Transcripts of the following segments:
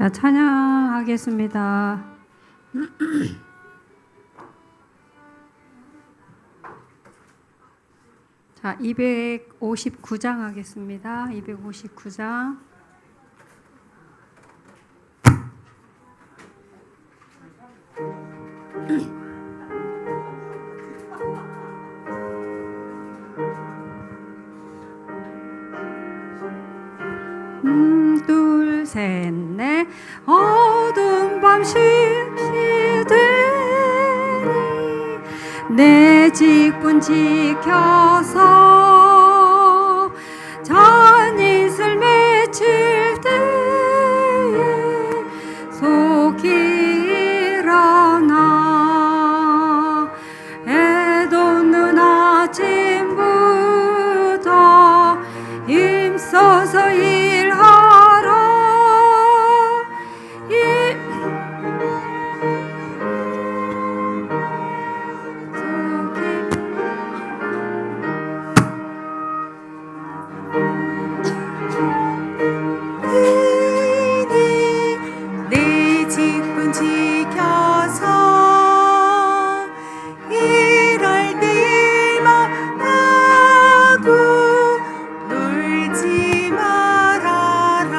자, 찬양하겠습니다. 자, 259장 하겠습니다. 259장. 둘, 셋, 넷. 어두운 밤 실시되니 내 직분 지켜서 잔이슬 맺힐 때에 속히 일어나 애돋는 아침부터 힘써서 일하라. 내 직분 지켜서 일할 때 일만 하고 놀지 말아라.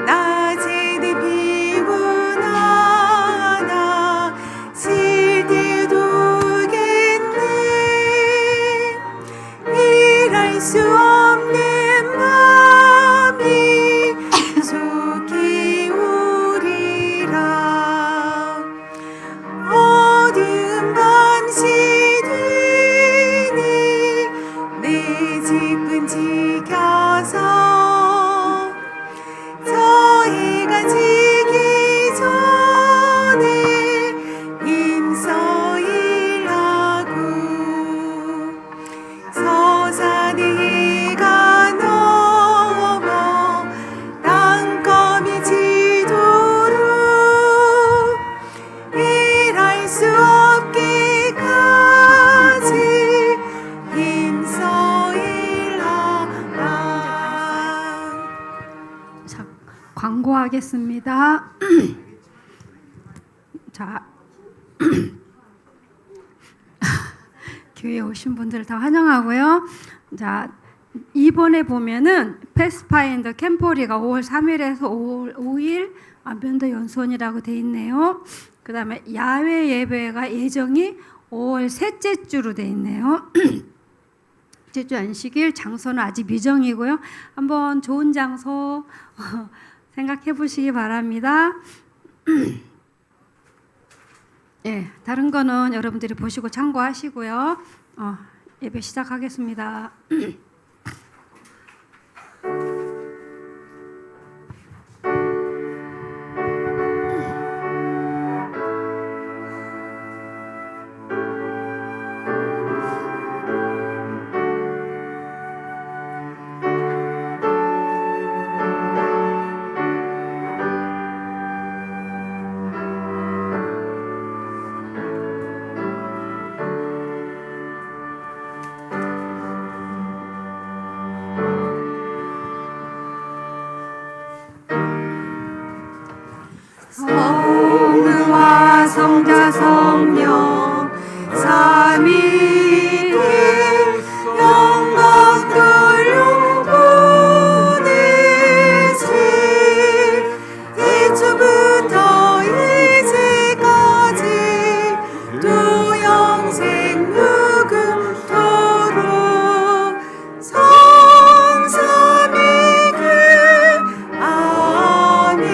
낮에는 피곤하다 쉴 때도 겠네. 일할 수 없는 마음이 속히 오리라. 어두운 밤시 되니 내 집은 지켜서 저 해가 지기 전에 힘써 일하고 서산의 해가 넘어 땅거미 지도록 일할 수 없게까지 힘써 일하라. 자, 광고하겠습니다. 자, 교회에 오신 분들 다 환영하고요. 자, 이번에 보면은 패스파인더 캠포리가 5월 3일에서 5월 5일 면도 연수원이라고 돼 있네요. 그 다음에 야외 예배가 예정이 5월 셋째 주로 돼 있네요. 셋째 주 안식일, 장소는 아직 미정이고요. 한번 좋은 장소 생각해 보시기 바랍니다. 예, 다른 거는 여러분들이 보시고 참고하시고요. 예배 시작하겠습니다. 성부와 성자 성령 삼위일 영광 돌려보내시. 태초부터 이제까지 또 영생 무궁토록 성삼위일 아멘.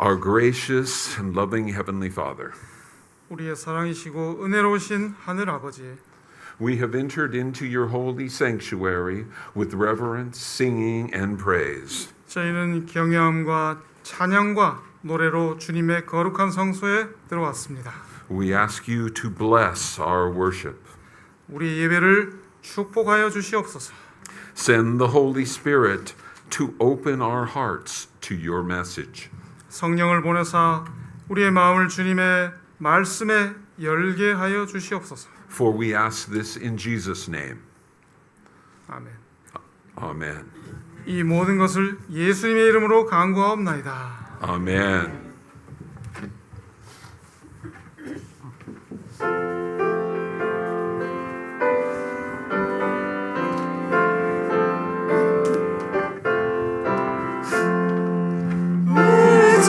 Our gracious and loving Heavenly Father, 우리의 사랑이시고 은혜로우신 하늘 아버지, we have entered into your holy sanctuary with reverence, singing, and praise. 저희는 경외함과 찬양과 노래로 주님의 거룩한 성소에 들어왔습니다. We ask you to bless our worship. 우리 예배를 축복하여 주시옵소서. Send the Holy Spirit to open our hearts to your message. 성령을 보내사 우리의 마음을 주님의 말씀에 열게 하여 주시옵소서. For we ask this in Jesus' name. 아멘. Amen. 이 모든 것을 예수님의 이름으로 간구하옵나이다. Amen.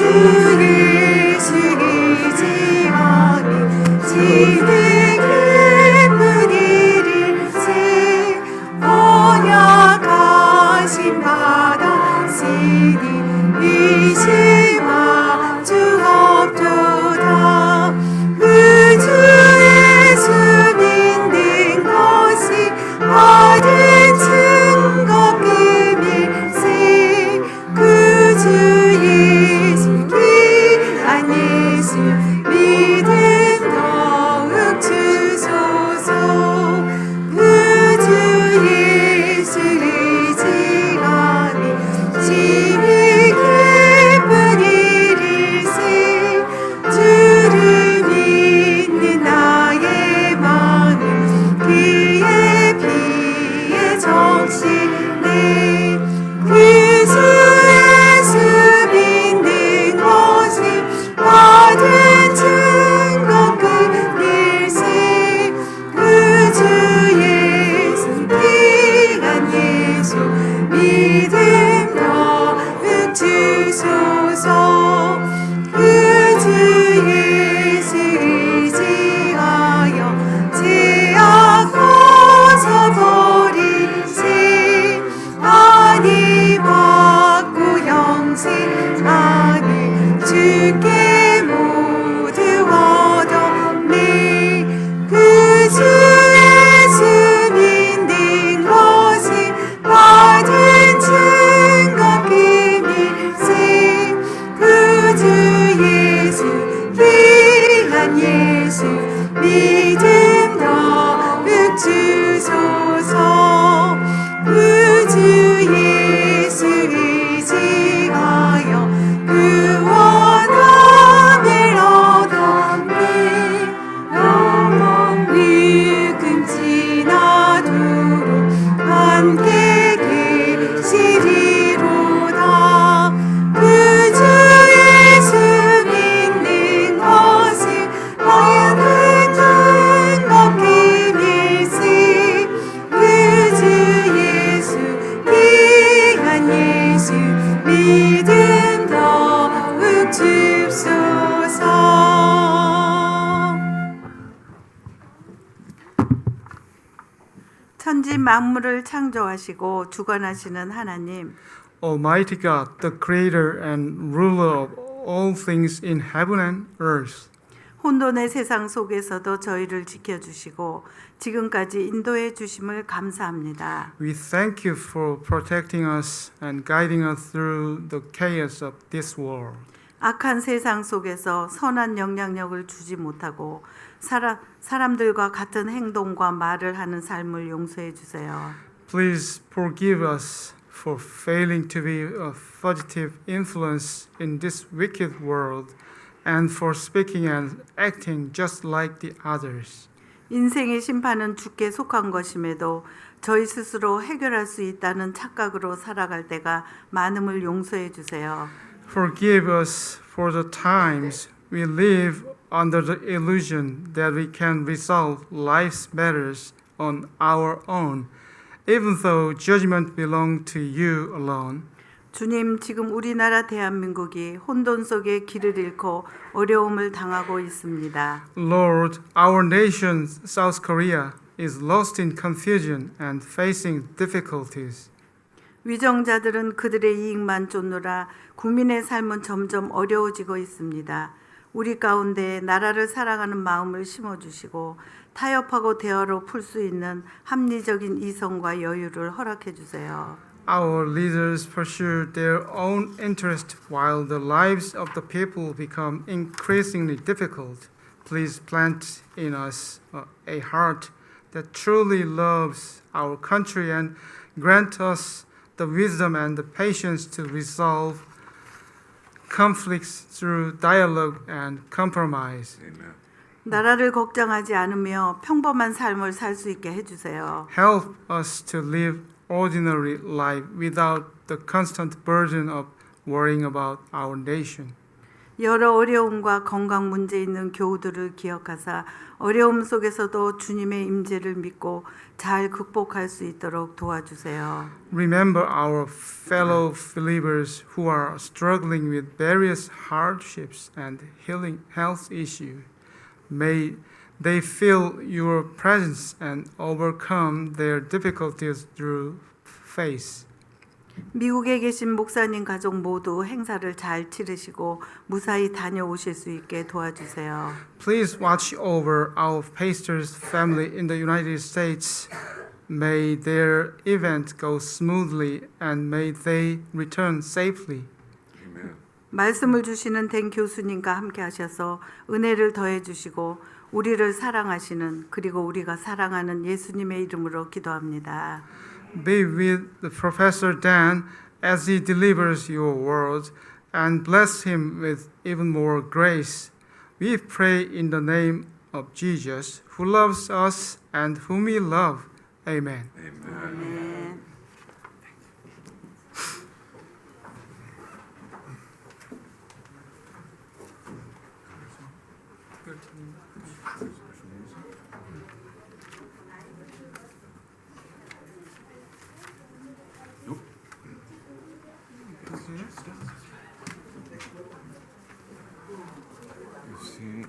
우주의 시기지만이 지는 기쁜 일일세 언약하신 바다시니 이시마 주옵도다 우주에서 믿는 것이 받은 증거 금일세 그주 예수 귀한 예수 믿음 더욱 주소서 그주 예수 의지하니 심히 기쁜 일일세 주를 믿는 나의 마음 그의 피에 적시네 그주 예수 믿는 것이 받은 증거 금일세 그주 예수 귀한 예수 믿음 더욱 주소서 그주 예수 의지하여 죄악 벗어버리세 아니 받고 영생하니 주께 모두 얻었네 그주 예수 믿는 것이 받은 증거 금일세 그주 예수 귀한 예수 믿음 더욱 주소서 그주 예수 의지하여 구원함을 얻었네 영원 위금 지나도록 함께 계시리로다 그주 예수 믿는 것이 받은 증거 금일세 그주 예수 귀한 예수 믿음 더욱 주소서 천지 만물을 창조하시고 주관하시는 하나님 Almighty God, the creator and ruler of all things in heaven and earth. 혼돈의 세상 속에서도 저희를 지켜주시고 지금까지 인도해 주심을 감사합니다. We thank you for protecting us and guiding us through the chaos of this world. 악한 세상 속에서 선한 영향력을 주지 못하고 사람들과 같은 행동과 말을 하는 삶을 용서해 주세요. Please forgive us for failing to be a positive influence in this wicked world and for speaking and acting just like the others. 인생의 심판은 주께 속한 것임에도 저희 스스로 해결할 수 있다는 착각으로 살아갈 때가 많음을 용서해 주세요. Forgive us for the times we live under the illusion that we can resolve life's matters on our own, even though judgment belongs to you alone. 주님, 지금 우리나라 대한민국이 혼돈 속에 길을 잃고 어려움을 당하고 있습니다. Lord, our nation, South Korea, is lost in confusion and facing difficulties. 위정자들은 그들의 이익만 쫓느라 국민의 삶은 점점 어려워지고 있습니다. 우리 가운데 나라를 사랑하는 마음을 심어주시고 타협하고 대화로 풀 수 있는 합리적인 이성과 여유를 허락해 주세요. Our leaders pursue their own interest while the lives of the people become increasingly difficult. Please plant in us a heart that truly loves our country and grant us the wisdom and the patience to resolve conflicts through dialogue and compromise. Amen. 나라를 걱정하지 않으며 평범한 삶을 살 수 있게 해주세요. Help us to live ordinary life without the constant burden of worrying about our nation. 여러 어려움과 건강 문제 있는 교우들을 기억하사 어려움 속에서도 주님의 임재를 믿고 잘 극복할 수 있도록 도와주세요. Remember our fellow believers who are struggling with various hardships and health issues. May they feel your presence and overcome their difficulties through faith. 미국에 계신 목사님 가족 모두 행사를 잘 치르시고 무사히 다녀오실 수 있게 도와주세요. Please watch over our pastor's family in the United States. May their event go smoothly and may they return safely. Amen. 말씀을 주시는 된 교수님과 함께 하셔서 은혜를 더해 주시고 우리를 사랑하시는 그리고 우리가 사랑하는 예수님의 이름으로 기도합니다. Be with the Professor Dan as he delivers your word and bless him with even more grace. We pray in the name of Jesus, who loves us and whom we love. Amen. 아멘.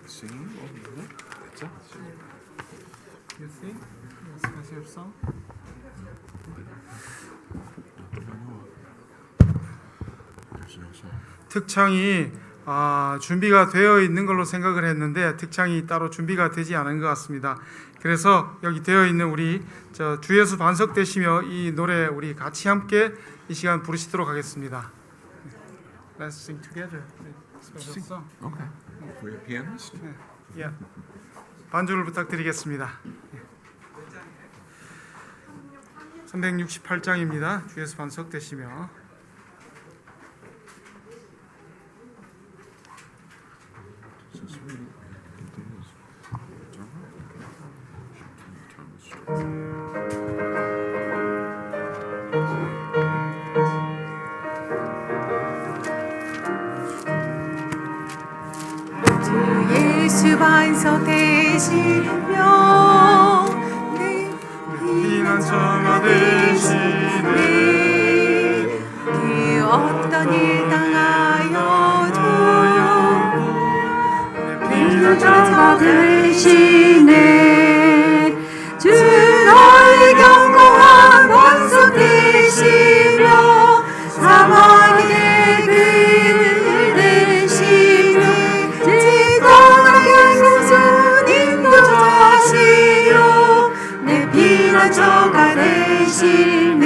Singing over there? That's it. You think? Special song? There's no song. 특창이 준비가 되어 있는 걸로 생각을 했는데 특창이 따로 준비가 되지 않은 것 같습니다. 그래서 여기 되어 있는 우리 주 예수 반석되시며 이 노래 우리 같이 함께 이 시간 부르시도록 하겠습니다. Let's sing together. Special song. Okay. We have pianist? Yeah. 반주를 부탁드리겠습니다. 368장입니다. 주 예수 반석되시며 예수 반석 되시며 내 피난처가 되시네. 그 어떤 일 당하여도 피난처가 되시네. 주 너의 견고한 반석 되시며 사막의 길 되시네. 지도나 결국은 인도자시여 내 피난처가 되시네.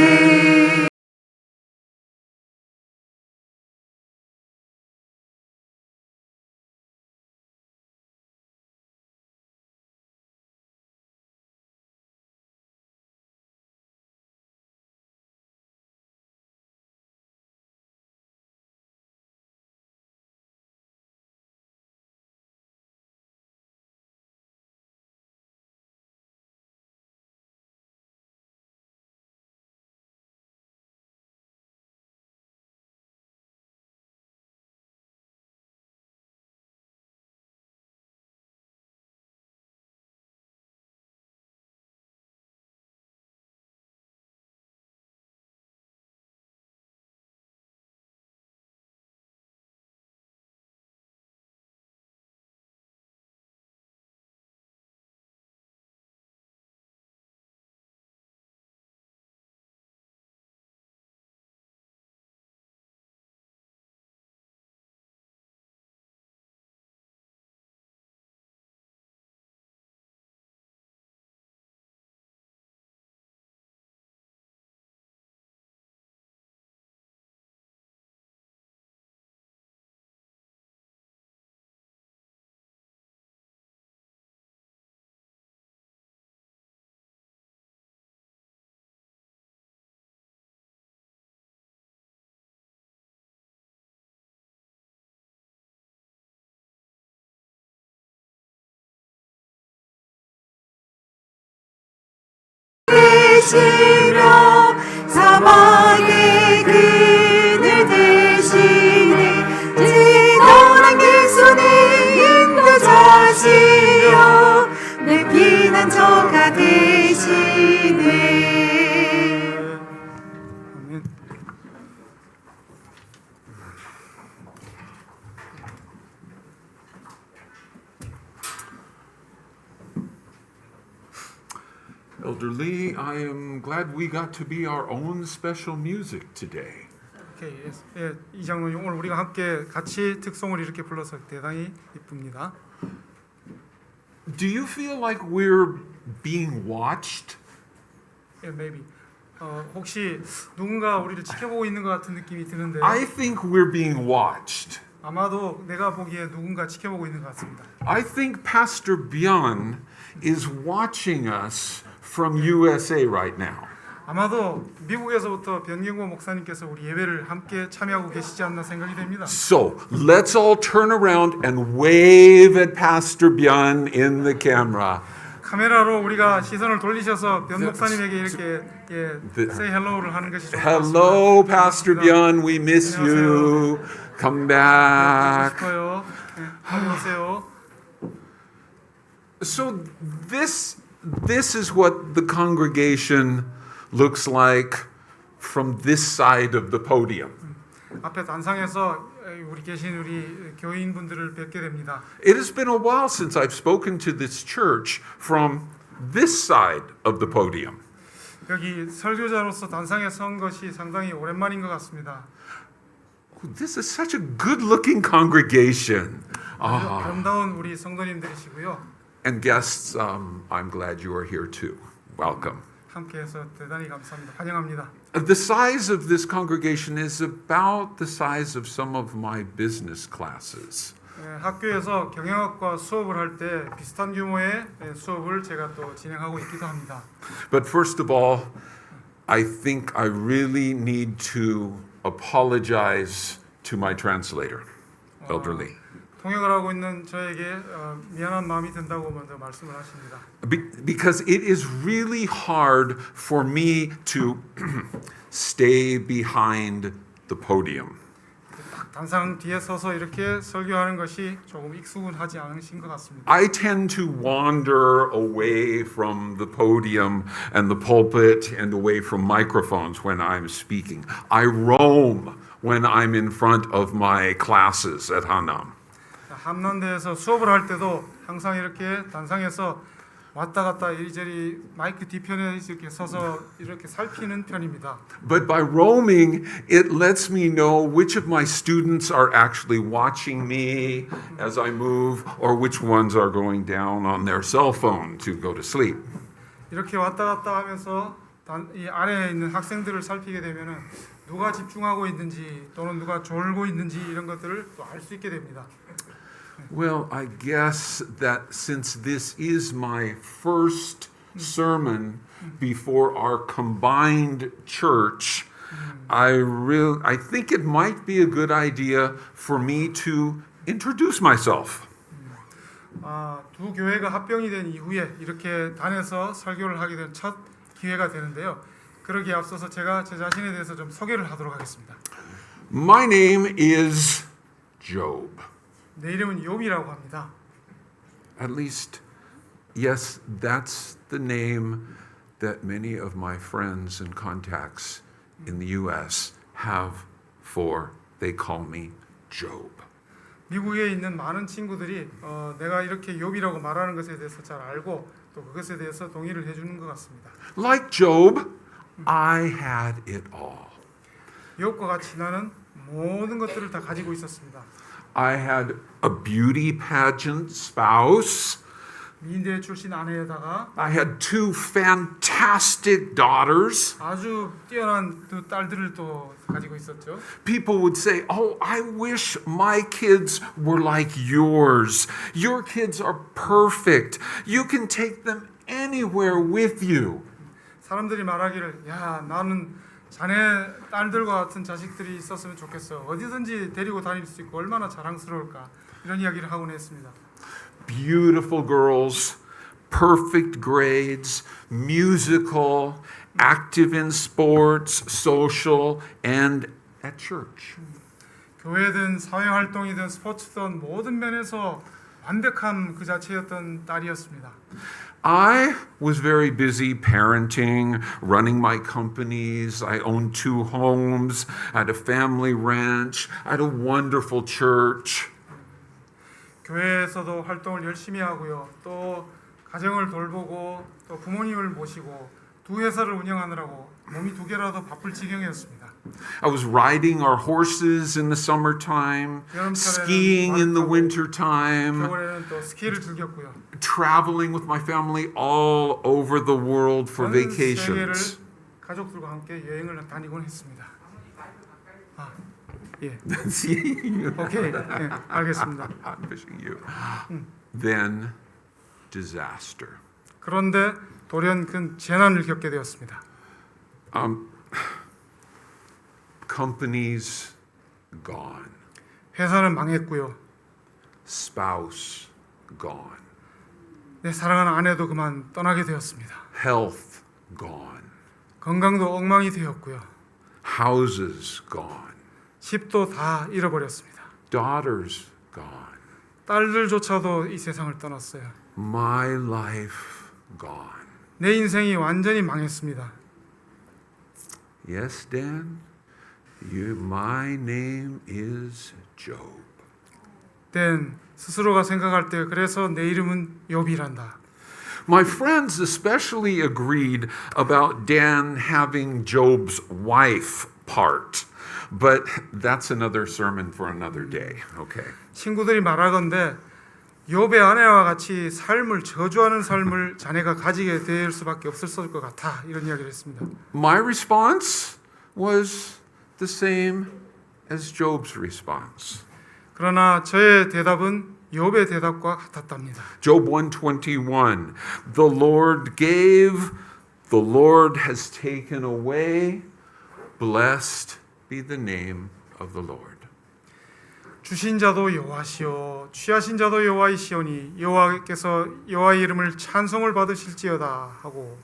인도자시며 사막의 그늘 대신에 지도는 길손이 인도자시며 내 피난처가 되시네. 아멘. Elder Lee, I am glad we got to be our own special music today. 오케이, 예, 이 장로님 오늘 우리가 함께 같이 특송을 이렇게 불러서 대단히 기쁩니다. Do you feel like we're being watched? 예, maybe. 혹시 누군가 우리를 지켜보고 있는 것 같은 느낌이 드는데 I think we're being watched. 아마도 내가 보기에 누군가 지켜보고 있는 것 같습니다. I think Pastor Bjorn is watching us from USA right now. 아마도 미국에서부터 변경고 목사님께서 우리 예배를 함께 참여하고 계시지 않나 생각이 됩니다. So let's all turn around and wave at Pastor Bjorn in the camera. 카메라로 우리가 시선을 돌리셔서 변 목사님에게 이렇게 say hello를 하는 것이 좋을 것 같습니다. Hello, Pastor Bjorn, we miss you. Come back. 싶어요. 빨리 오세요. So this is what the congregation looks like from this side of the podium. 앞에 단상에서 우리 계신 우리 교인분들을 뵙게 됩니다. It has been a while since I've spoken to this church from this side of the podium. 여기 설교자로서 단상에 선 것이 상당히 오랜만인 것 같습니다. This is such a good-looking congregation. 아름다운 우리 성도님들이시고요. And guests, I'm glad you are here too. Welcome. 함께해서 대단히 감사합니다. 환영합니다. The size of this congregation is about the size of some of my business classes. 학교에서 경영학과 수업을 할 때 비슷한 규모의 수업을 제가 또 진행하고 있기도 합니다. But first of all, I think I really need to apologize to my translator, Elder Lee. 통역을 하고 있는 저에게 미안한 마음이 든다고 먼저 말씀을 하십니다. Because it is really hard for me to stay behind the podium. 단상 뒤에 서서 이렇게 설교하는 것이 조금 익숙하지 않으신 것 같습니다. I tend to wander away from the podium and the pulpit and away from microphones when I'm speaking. I roam when I'm in front of my classes at Hanam. 함남대에서 수업을 할 때도 항상 이렇게 단상에서 왔다 갔다 이리저리 마이크 뒤편에 이렇게 서서 이렇게 살피는 편입니다. But by roaming, it lets me know which of my students are actually watching me as I move or which ones are going down on their cell phone to go to sleep. 이렇게 왔다 갔다 하면서 이 아래에 있는 학생들을 살피게 되면은 누가 집중하고 있는지 또는 누가 졸고 있는지 이런 것들을 또 알 수 있게 됩니다. Well, I guess that since this is my first sermon before our combined church, I think it might be a good idea for me to introduce myself. 두 교회가 합병이 된 이후에 이렇게 단에서 설교를 하게 된 첫 기회가 되는데요. 그러기에 앞서서 제가 제 자신에 대해서 좀 소개를 하도록 하겠습니다. My name is Job. 내 이름은 욥이라고 합니다. At least, yes, that's the name that many of my friends and contacts in the U.S. have for, they call me Job. 미국에 있는 많은 친구들이 내가 이렇게 욥이라고 말하는 것에 대해서 잘 알고 또 그것에 대해서 동의를 해주는 것 같습니다. Like Job, I had it all. 욥과 같이 나는 모든 것들을 다 가지고 있었습니다. I had a beauty pageant spouse. 미인대 출신 아내에다가 I had two fantastic daughters. 아주 뛰어난 두 딸들을 또 가지고 있었죠. People would say, "Oh, I wish my kids were like yours. Your kids are perfect. You can take them anywhere with you." 사람들이 말하기를 야 나는 자네 딸들과 같은 자식들이 있었으면 좋겠어. 어디든지 데리고 다닐 수 있고 얼마나 자랑스러울까. 이런 이야기를 하곤 했습니다. Beautiful girls, perfect grades, musical, active in sports, social, and at church. 교회든 사회 활동이든 스포츠든 모든 면에서 완벽함 그 자체였던 딸이었습니다. I was very busy parenting, running my companies. I owned 2 homes. I had a family ranch. I had a wonderful church. 교회에서도 활동을 열심히 하고요. 또 가정을 돌보고 또 부모님을 모시고 2 회사를 운영하느라고 몸이 2개라도 바쁠 지경이었습니다. I was riding our horses in the summertime, skiing in the wintertime, 겨울에는 또 스키를 즐겼고요. traveling with my family all over the world for 전 세계를 vacations. 가족들과 함께 여행을 다니곤 했습니다. 아, 예. See? 오케이. 예, 알겠습니다. I'm fishing you. Then disaster. 그런데 돌연 큰 재난을 겪게 되었습니다. Companies gone. 회사는 망했고요. Spouse gone. 내 사랑하는 아내도 그만 떠나게 되었습니다. Health gone. 건강도 엉망이 되었고요. Houses gone. 집도 다 잃어버렸습니다. Daughters gone. 딸들조차도 이 세상을 떠났어요. My life gone. 내 인생이 완전히 망했습니다. Yes, Dan? My name is Job. 댄 스스로가 생각할 때 그래서 내 이름은 욥이란다. My friends especially agreed about Dan having Job's wife part. But that's another sermon for another day. Okay. 친구들이 말하건대 욥의 아내와 같이 삶을 저주하는 삶을 자네가 가지게 될 수밖에 없을 것 같아. 이런 이야기를 했습니다. My response was the same as Job's response. 그러나 저의 대답은 욥의 대답과 같았답니다. Job 121. The Lord gave, the Lord has taken away. Blessed be the name of the Lord. 주신 자도 여호와시요 취하신 자도 여호와이시오니 여호와께서 여호와의 이름을 찬송을 받으실지어다 하고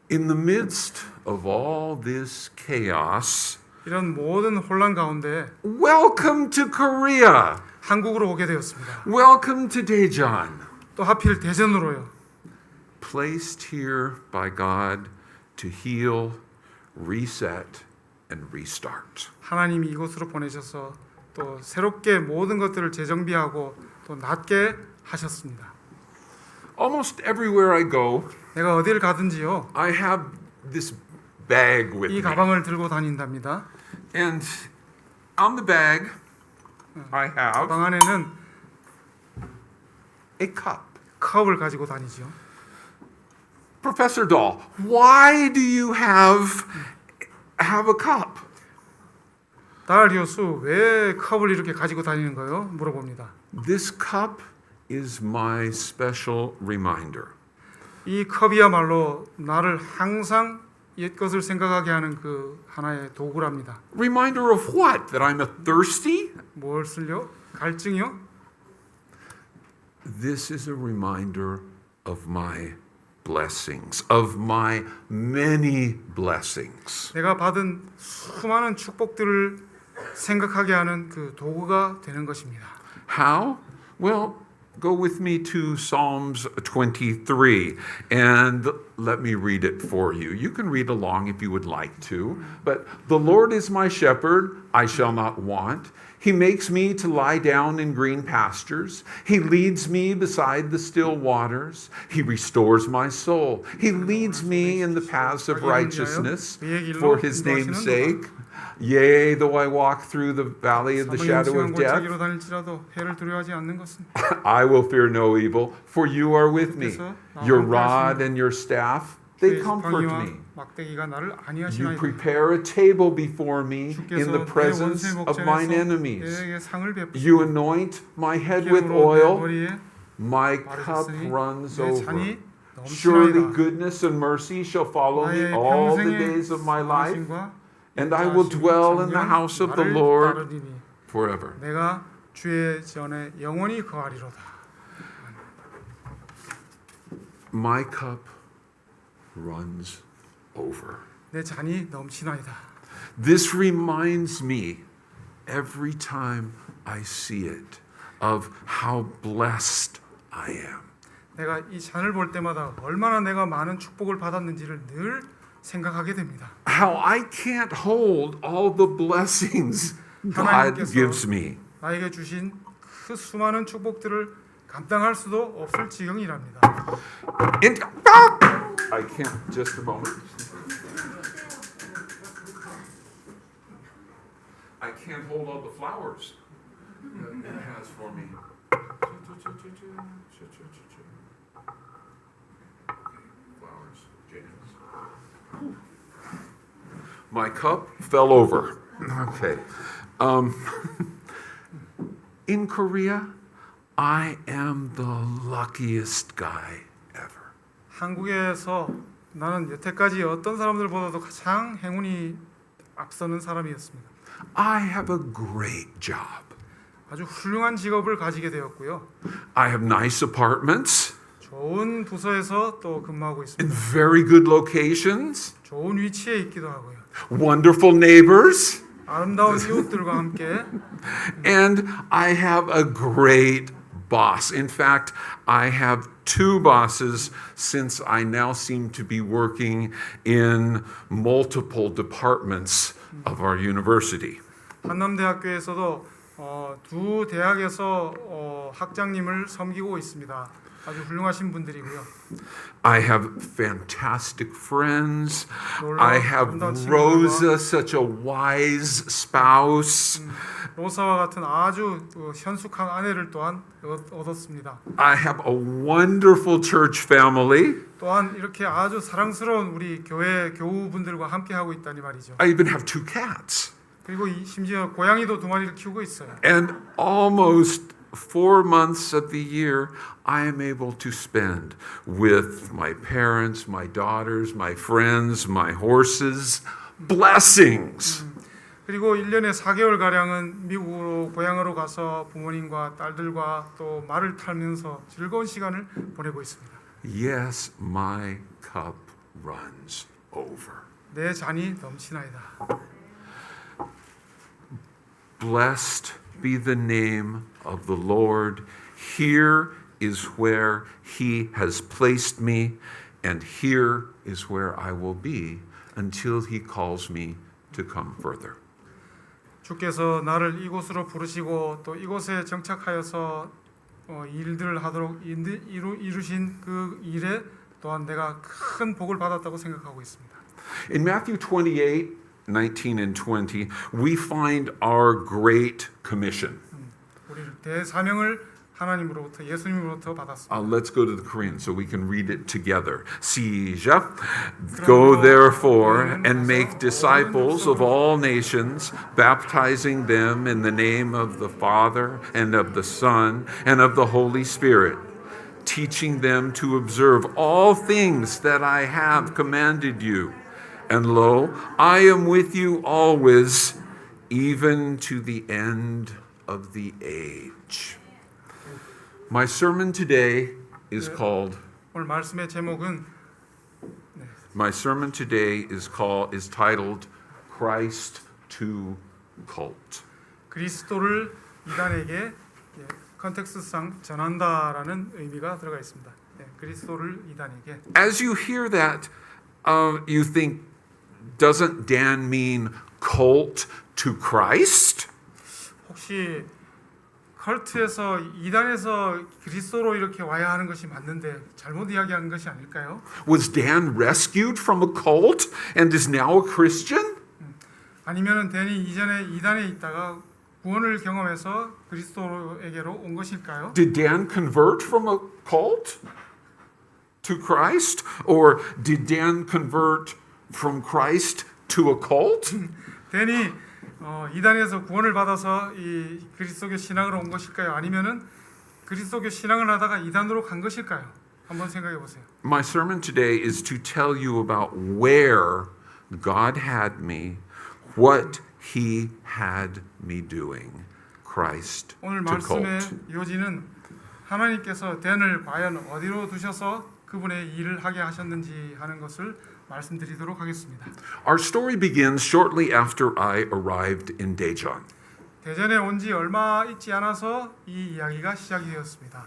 In the midst of all this chaos, 이런 모든 혼란 가운데 welcome to Korea. 한국으로 오게 되었습니다. Welcome to Daejeon. 또 하필 대전으로요. Placed here by God to heal, reset, and restart. 하나님이 이곳으로 보내셔서 또 새롭게 모든 것들을 재정비하고 또 낫게 하셨습니다. Almost everywhere I go, 내가 어디를 가든지요. I have this bag with 이 me. 가방을 들고 다닌답니다. And on the bag, I have 가방 안에는 a cup. 컵을 가지고 다니죠. Professor Dahl, why do you have a cup? 달 교수 왜 컵을 이렇게 가지고 다니는 거예요? 물어봅니다. This cup is my special reminder. 이 컵이야말로 나를 항상 옛 것을 생각하게 하는 그 하나의 도구랍니다. Reminder of what? That I'm thirsty? 뭘 쓸려? 갈증이요? This is a reminder of my blessings, of my many blessings. 내가 받은 수많은 축복들을 생각하게 하는 그 도구가 되는 것입니다. How? Well, go with me to Psalms 23 and let me read it for you. You can read along if you would like to. But the Lord is my shepherd, I shall not want. He makes me to lie down in green pastures. He leads me beside the still waters. He restores my soul. He leads me in the paths of righteousness for his name's sake. Yea, though I walk through the valley of the shadow of death, 골짜기로 다닐지라도 해를 두려워하지 않는 것은 I will fear no evil, for you are with me. Your rod and your staff, they comfort me. 막대기가 나를 You 안위하시나이다. prepare a table before me in the 주께서 내 presence 원수의 of mine 목전에서 enemies. 내게 상을 베푸시고 You anoint my head with 기름으로 내 oil. 머리에 My cup 바르셨으니 runs 내 over. 잔이 Surely 넘치나이다. goodness and mercy shall follow me 나의 all the 평생의 days of my life, 선하심과 and I will dwell in the house of the 나를 Lord 따르리니 forever. 내가 주의 전에 영원히 거하리로다. My cup runs over. 내 잔이 넘치나이다. This reminds me every time I see it of how blessed I am. 내가 이 잔을 볼 때마다 얼마나 내가 많은 축복을 받았는지를 늘 생각하게 됩니다. How I can't hold all the blessings God 하나님께서 gives me. 나에게 주신 그 수많은 축복들을 감당할 수도 없을 지경이랍니다. I can't, just a moment. I can't hold all the flowers that it has for me. Flowers, James. My cup fell over. Okay. In Korea, I am the luckiest guy ever. 한국에서 나는 여태까지 어떤 사람들보다도 가장 행운이 앞서는 사람이었습니다. I have a great job. 아주 훌륭한 직업을 가지게 되었고요. I have nice apartments 좋은 부서에서 또 근무하고 in 있습니다. very good locations, 좋은 위치에 있기도 하고요. wonderful neighbors, 아름다운 이웃들과 함께 and I have a great boss. In fact, I have two bosses since I now seem to be working in multiple departments of our university. 한남대학교에서도 두 대학에서 학장님을 섬기고 있습니다. 아주 훌륭하신 분들이고요. I have fantastic friends. 놀라운 I have 아름다운 친구들과 Rosa, such a wise spouse. 로사와 같은 아주 현숙한 아내를 또한 얻었습니다. I have a wonderful church family. 또한 이렇게 아주 사랑스러운 우리 교회 교우분들과 함께 하고 있다니 말이죠. I even have two cats. 그리고 심지어 고양이도 두 마리를 키우고 있어요. And almost 4 months of the year, I am able to spend with my parents, my daughters, my friends, my horses. Blessings. 그리고 1년에 4개월 가량은 미국으로 고향으로 가서 부모님과 딸들과 또 말을 타면서 즐거운 시간을 보내고 있습니다. Yes, my cup runs over. 내 잔이 넘치나이다. Blessed be the name of the Lord. Here is where He has placed me, and here is where I will be until He calls me to come further. 주께서 나를 이곳으로 부르시고 또 이곳에 정착하여서 일들을 하도록 이루신 그 일에 또한 내가 큰 복을 받았다고 생각하고 있습니다. In Matthew 28, 19 and 20, we find our great commission. 우리 대사명을 하나님으로부터 예수님으로부터 받았습니다. Let's go to the Korean so we can read it together. 시작. Go therefore and make disciples of all nations, baptizing them in the name of the Father and of the Son and of the Holy Spirit, teaching them to observe all things that I have commanded you. And lo, I am with you always, even to the end of the age. My sermon today is called 오늘 말씀의 제목은 is titled Christ to Cult. 그리스도를 이단에게 컨텍스트상 전한다라는 의미가 들어가 있습니다. 그리스도를 이단에게. As you hear that, you think, doesn't Dan mean cult to Christ? 혹시 컬트에서 이단에서 그리스도로 이렇게 와야 하는 것이 맞는데 잘못 이야기하는 것이 아닐까요? Was Dan rescued from a cult and is now a Christian? 아니면은 댄이 이전에 이단에 있다가 구원을 경험해서 그리스도에게로 온 것일까요? Did Dan convert from a cult to Christ? Or did Dan convert from Christ to a cult? 댄이 이단에서 구원을 받아서 이 그리스도교 신앙으로 온 것일까요? 아니면은 그리스도교 신앙을 하다가 이단으로 간 것일까요? 한번 생각해 보세요. My sermon today is to tell you about where God had me, what He had me doing. Christ 오늘 to 말씀의 cult. 요지는 하나님께서 댄을 과연 어디로 두셔서 그분의 일을 하게 하셨는지 하는 것을 말씀드리도록 하겠습니다. Our story begins shortly after I arrived in Daejeon. 대전에 온 지 얼마 있지 않아서 이 이야기가 시작이 되었습니다.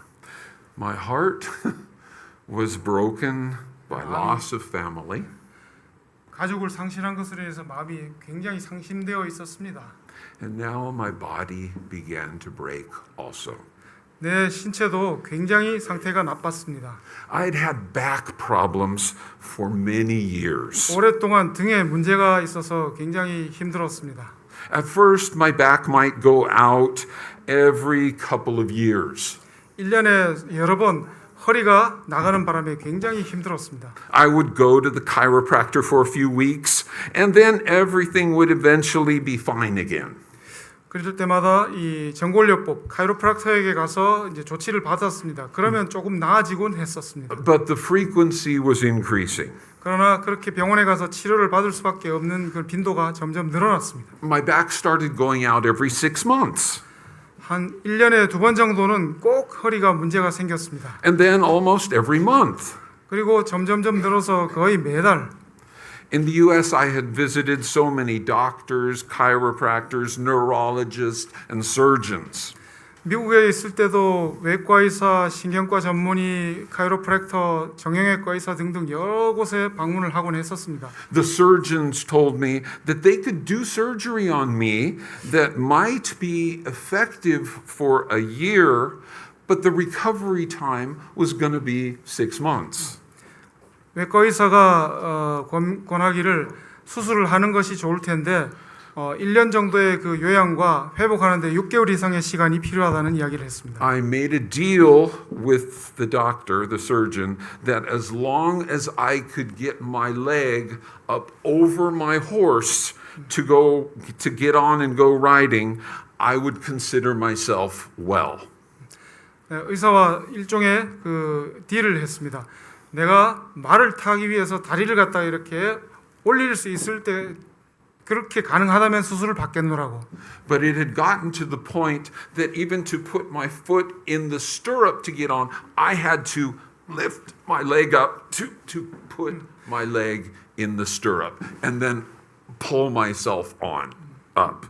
My heart was broken by loss of family. 가족을 상실한 것으로 인해서 마음이 굉장히 상심되어 있었습니다. And now my body began to break also. 내 신체도 굉장히 상태가 나빴습니다. I'd had back problems for many years. 오랫동안 등에 문제가 있어서 굉장히 힘들었습니다. At first, my back might go out every couple of years. 1년에 여러 번 허리가 나가는 바람에 굉장히 힘들었습니다. I would go to the chiropractor for a few weeks, and then everything would eventually be fine again. 그럴 때마다 이 정골요법 카이로프락터에게 가서 이제 조치를 받았습니다. 그러면 조금 나아지곤 했었습니다. But the frequency was increasing. 그러나 그렇게 병원에 가서 치료를 받을 수밖에 없는 그 빈도가 점점 늘어났습니다. My back started going out every 6 months, 한 1년에 2번 정도는 꼭 허리가 문제가 생겼습니다. and then almost every month. 그리고 점점점 늘어서 거의 매달 In the US, I had visited so many doctors, chiropractors, neurologists, and surgeons. 미국에 있을 때도 외과 의사, 신경과 전문의, 카이로프랙터, 정형외과 의사 등등 여러 곳에 방문을 하곤 했었습니다. The surgeons told me that they could do surgery on me that might be effective for a year, but the recovery time was going to be 6 months. 외과 의사가 권하기를 수술을 하는 것이 좋을 텐데 1년 정도의 그 요양과 회복하는데 6개월 이상의 시간이 필요하다는 이야기를 했습니다. I made a deal with the doctor, the surgeon, that as long as I could get my leg up over my horse to get on and go riding, I would consider myself well. 의사와 일종의 그 딜을 했습니다. 내가 말을 타기 위해서 다리를 갖다 이렇게 올릴 수 있을 때 그렇게 가능하다면 수술을 받겠노라고. But it had gotten to the point that even to put my foot in the stirrup to get on, I had to lift my leg up to put my leg in the stirrup and then pull myself on up.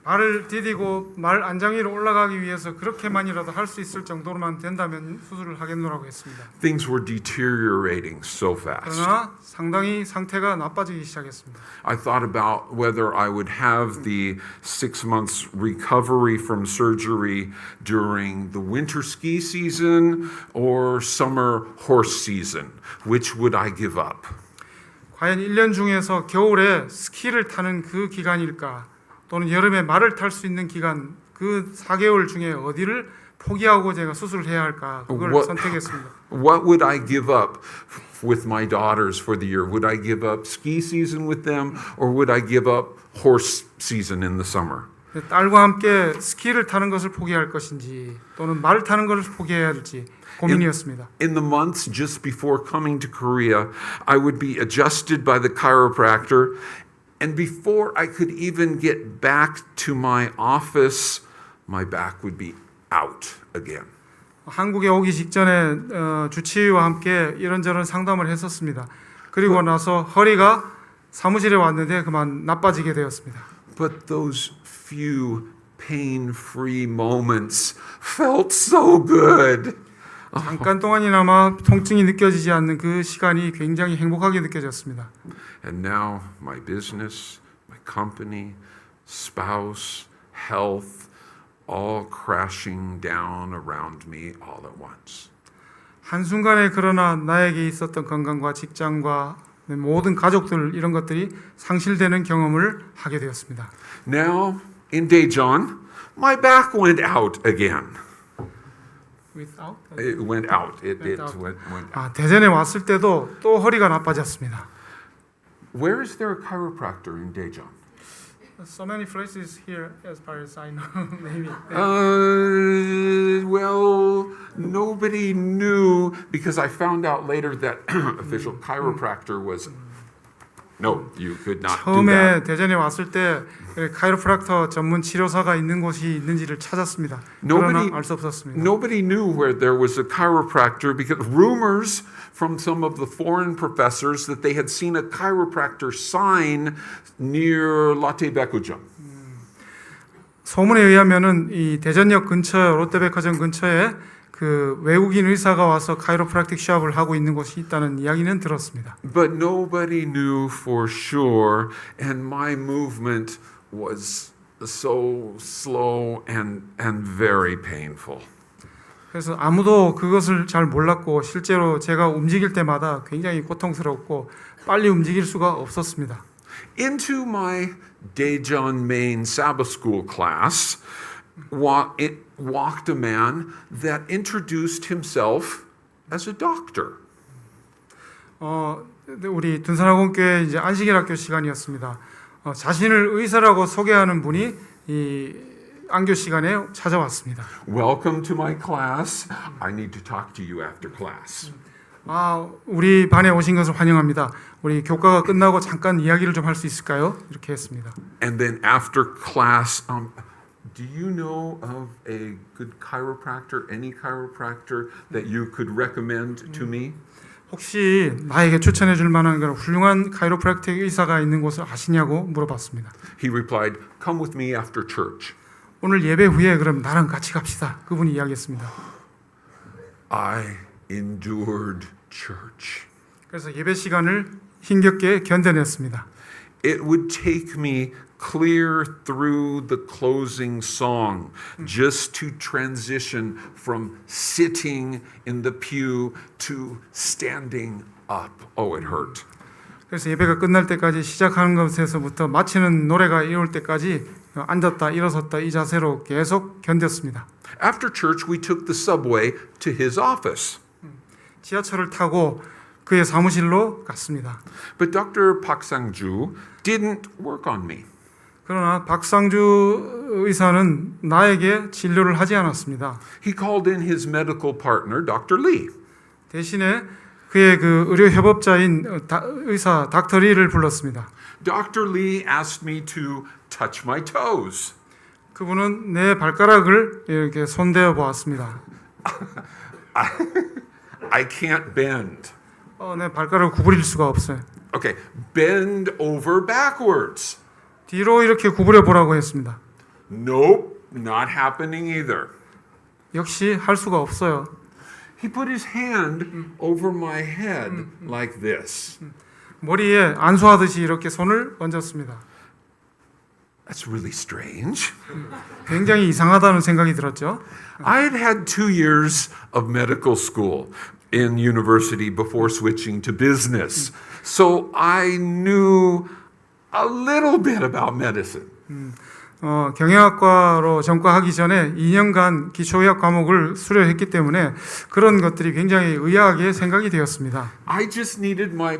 발을 디디고 말 안장 위로 올라가기 위해서 그렇게만이라도 할 수 있을 정도로만 된다면 수술을 하겠노라고 했습니다. Things were deteriorating so fast. 그러나 상당히 상태가 나빠지기 시작했습니다. I thought about whether I would have the 6 months recovery from surgery during the winter ski season or summer horse season. Which would I give up? 과연 1년 중에서 겨울에 스키를 타는 그 기간일까? 또는 여름에 말을 탈 수 있는 기간 그 4개월 중에 어디를 포기하고 제가 수술을 해야 할까? 그걸 선택했습니다. What would I give up with my daughters for the year? Would I give up ski season with them or would I give up horse season in the summer? 딸과 함께 스키를 타는 것을 포기할 것인지 또는 말을 타는 것을 포기해야 할지 고민이었습니다. In the months just before coming to Korea, I would be adjusted by the chiropractor. And before I could even get back to my office, my back would be out again. 한국에 오기 직전에 주치의와 함께 이런저런 상담을 했었습니다. 그리고 나서 허리가 사무실에 왔는데 그만 나빠지게 되었습니다. But those few pain-free moments felt so good. 잠깐 동안이나마 통증이 느껴지지 않는 그 시간이 굉장히 행복하게 느껴졌습니다. And now my business, my company, spouse, health, all crashing down around me all at once. 한순간에 그러나 나에게 있었던 건강과 직장과 모든 가족들 이런 것들이 상실되는 경험을 하게 되었습니다. Now in Daejeon, my back went out again. Without? It went out. It Went out. went out. 대전에 왔을 때도 또 허리가 나빠졌습니다. Where is there a chiropractor in Daejeon? So many places here, as far as I know, maybe. Well, nobody knew because I found out later that official chiropractor No, you could not do 처음에 that. 대전에 왔을 때 카이로프락터 전문 치료사가 있는 곳이 있는지를 찾았습니다. Nobody- 그러나 알 수 없었습니다. Nobody knew where there was a chiropractor because rumors from some of the foreign professors that they had seen a chiropractor sign near Lotte Baekgujang. 소문에 의하면은 이 대전역 근처 롯데백화점 근처에 그 외국인 의사가 와서 카이로프락틱 샵을 하고 있는 곳이 있다는 이야기는 들었습니다. But nobody knew for sure, and my movement was so slow and very painful. 그래서 아무도 그것을 잘 몰랐고 실제로 제가 움직일 때마다 굉장히 고통스럽고 빨리 움직일 수가 없었습니다. Into my Daejeon Main Sabbath School class walked a man that introduced himself as a doctor. 우리 둔산학원교회 이제 안식일 학교 시간이었습니다. 자신을 의사라고 소개하는 분이 이 안교 시간에 찾아왔습니다. Welcome to my class. I need to talk to you after class. 우리 반에 오신 것을 환영합니다. 우리 교과가 끝나고 잠깐 이야기를 좀 할 수 있을까요? 이렇게 했습니다. And then after class, do you know of a good chiropractor, any chiropractor that you could recommend to me? 혹시 나에게 추천해 줄 만한 그런 훌륭한 카이로프락틱 의사가 있는 곳을 아시냐고 물어봤습니다. He replied, "Come with me after church." 오늘 예배 후에 그럼 나랑 같이 갑시다. 그분이 이야기했습니다. I endured church. 그래서 예배 시간을 힘겹게 견뎌냈습니다. It would take me clear through the closing song just to transition from sitting in the pew to standing up. Oh, it hurt. 그래서 예배가 끝날 때까지 시작하는 것에서부터 마치는 노래가 이올 때까지 앉았다 일어섰다 이 자세로 계속 견뎠습니다. After church, we took the subway to his office. 지하철을 타고 그의 사무실로 갔습니다. But Dr. Park Sang-ju didn't work on me. 그러나 박상주 의사는 나에게 진료를 하지 않았습니다. He called in his medical partner, Dr. Lee. 대신에 그의 그 의료 협업자인 의사 닥터 리를 불렀습니다. Dr. Lee asked me to touch my toes. 그분은 내 발가락을 이렇게 손대어 보았습니다. I can't bend. 내 발가락을 구부릴 수가 없어요. Okay, bend over backwards. 뒤로 이렇게 구부려 보라고 했습니다. Nope, not happening either. 역시 할 수가 없어요. He put his hand over my head like this. 머리에 안수하듯이 이렇게 손을 얹었습니다. That's really strange. 굉장히 이상하다는 생각이 들었죠. I had had 2 years of medical school in university before switching to business. So I knew a little bit about medicine. 경영학과로 전과하기 전에 2년간 기초의학 과목을 수료했기 때문에 그런 것들이 굉장히 의아하게 생각이 되었습니다. I just needed my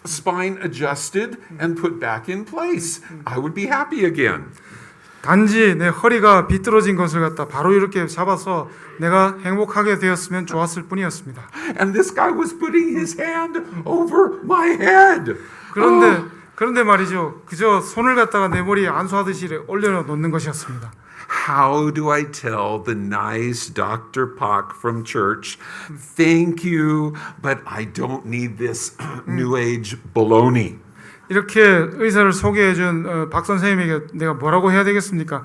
spine adjusted and put back in place. I would be happy again. 단지 내 허리가 비뚤어진 것을 갖다 바로 이렇게 잡아서 내가 행복하게 되었으면 좋았을 뿐이었습니다. And this guy was putting his hand over my head. 그런데 말이죠. 그저 손을 갖다가 내 머리에 안수하듯이 올려놓는 것이었습니다. How do I tell the nice Dr. Park from church, thank you, but I don't need this new age baloney? 이렇게 의사를 소개해준 박 선생님에게 내가 뭐라고 해야 되겠습니까?